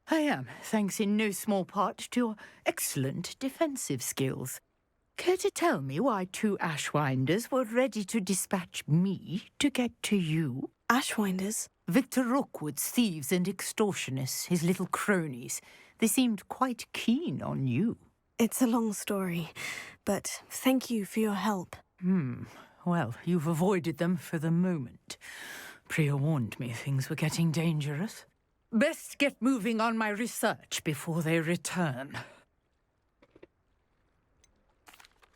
I am, thanks in no small part to your excellent defensive skills. Care to tell me why two Ashwinders were ready to dispatch me to get to you? Ashwinders? Victor Rookwood's thieves and extortionists, his little cronies. They seemed quite keen on you. It's a long story, but thank you for your help. Well, you've avoided them for the moment. Priya warned me things were getting dangerous. Best get moving on my research before they return.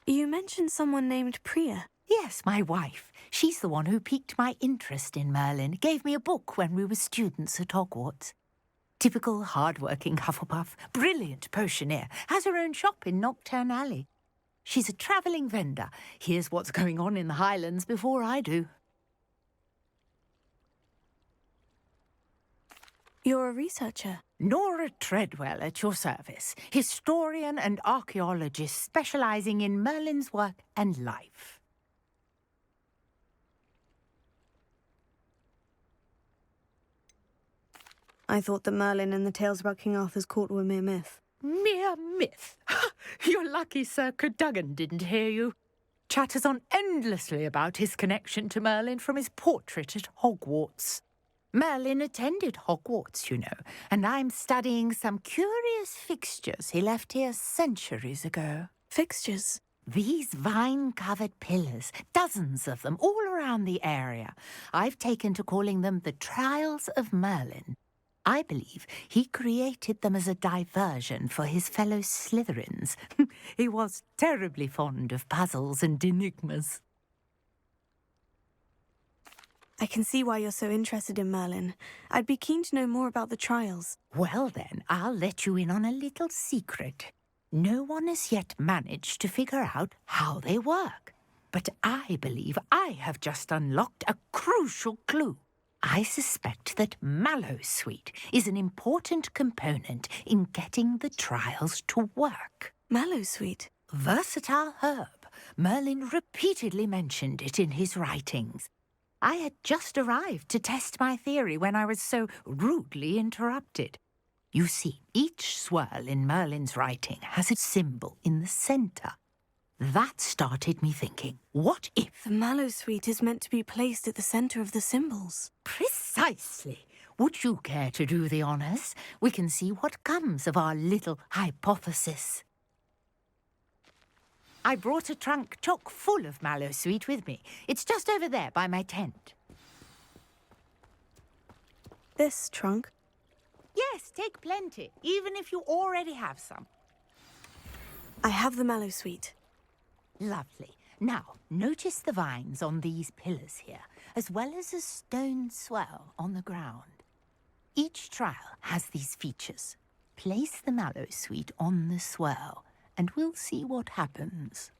You mentioned someone named Priya. Yes, my wife. She's the one who piqued my interest in Merlin. Gave me a book when we were students at Hogwarts. Typical hard-working Hufflepuff, brilliant potioneer, has her own shop in Nocturne Alley. She's a travelling vendor. Hears what's going on in the Highlands before I do. You're a researcher. Nora Treadwell at your service, historian and archaeologist specialising in Merlin's work and life. I thought that Merlin and the tales about King Arthur's court were mere myth. Mere myth? You're lucky Sir Cadogan didn't hear you. Chatters on endlessly about his connection to Merlin from his portrait at Hogwarts. Merlin attended Hogwarts, you know, and I'm studying some curious fixtures he left here centuries ago. Fixtures? These vine-covered pillars, dozens of them, all around the area. I've taken to calling them the Trials of Merlin. I believe he created them as a diversion for his fellow Slytherins. He was terribly fond of puzzles and enigmas. I can see why you're so interested in Merlin. I'd be keen to know more about the trials. Well then, I'll let you in on a little secret. No one has yet managed to figure out how they work. But I believe I have just unlocked a crucial clue. I suspect that Mallowsweet is an important component in getting the trials to work. Mallowsweet? Versatile herb. Merlin repeatedly mentioned it in his writings. I had just arrived to test my theory when I was so rudely interrupted. You see, each swirl in Merlin's writing has a symbol in the centre. That started me thinking, what if... The Mallowsweet is meant to be placed at the centre of the symbols. Precisely. Would you care to do the honours? We can see what comes of our little hypothesis. I brought a trunk chock full of Mallowsweet with me. It's just over there by my tent. This trunk? Yes, take plenty, even if you already have some. I have the Mallowsweet. Lovely. Now, notice the vines on these pillars here, as well as a stone swell on the ground. Each trial has these features. Place the mallow sweet on the swirl, and we'll see what happens.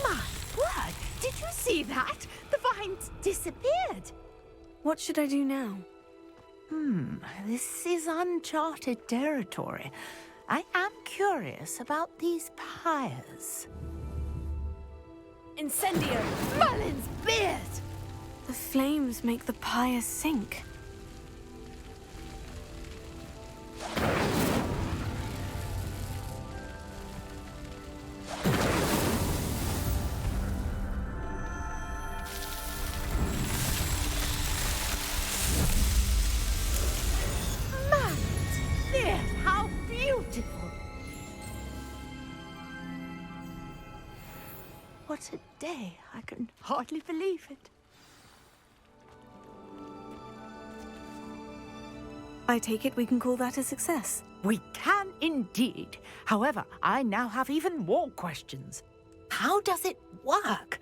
My word! Did you see that? The vines disappeared. What should I do now? This is uncharted territory. I am curious about these pyres. Incendio! Merlin's beard! The flames make the pyre sink. Merlin's beard! How beautiful! What a day! I can hardly believe it. I take it we can call that a success. We can indeed. However, I now have even more questions. How does it work?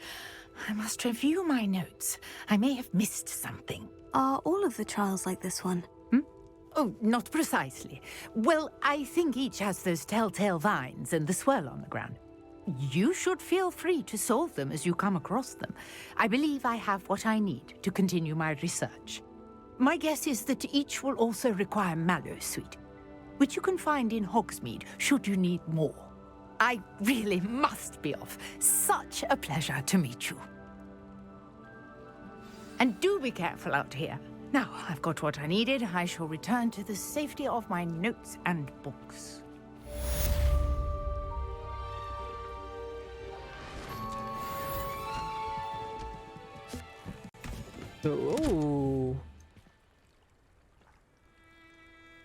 I must review my notes. I may have missed something. Are all of the trials like this one? Oh, not precisely. Well, I think each has those telltale vines and the swirl on the ground. You should feel free to solve them as you come across them. I believe I have what I need to continue my research. My guess is that each will also require mallow sweet, which you can find in Hogsmeade should you need more. I really must be off. Such a pleasure to meet you. And do be careful out here. Now I've got what I needed, I shall return to the safety of my notes and books. Oh.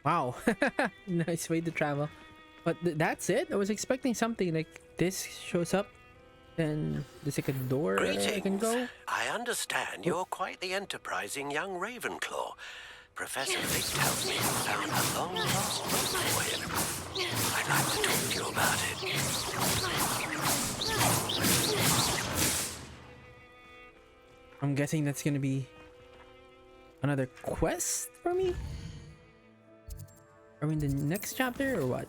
Wow. Nice way to travel. But that's it? I was expecting something like this shows up. Then there's like a door I can go. I understand you're quite the enterprising young Ravenclaw. Professor Fig tells me you found a long-lost book for him. I'd like to talk to you about it. I'm guessing that's gonna be another quest for me? Are we in the next chapter or what?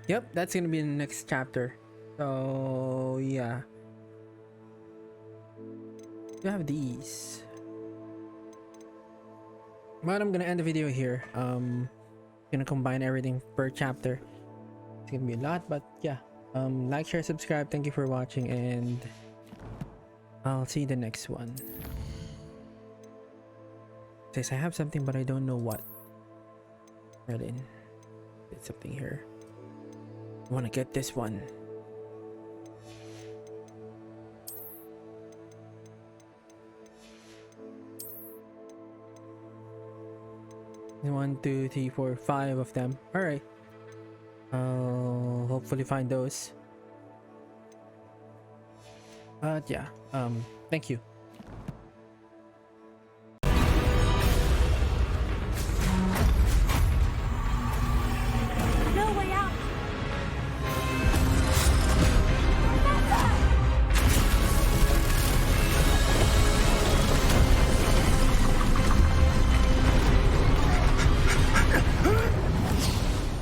Yep, that's gonna be in the next chapter. So yeah. You have these. But I'm gonna end the video here. Gonna combine everything per chapter. It's gonna be a lot, but yeah. Like, share, subscribe. Thank you for watching, and I'll see you the next one. Says I have something, but I don't know what. Right in. It's something here. I want to get this one. One, two, three, four, 5 of them. All right. I'll hopefully find those. But yeah. Thank you.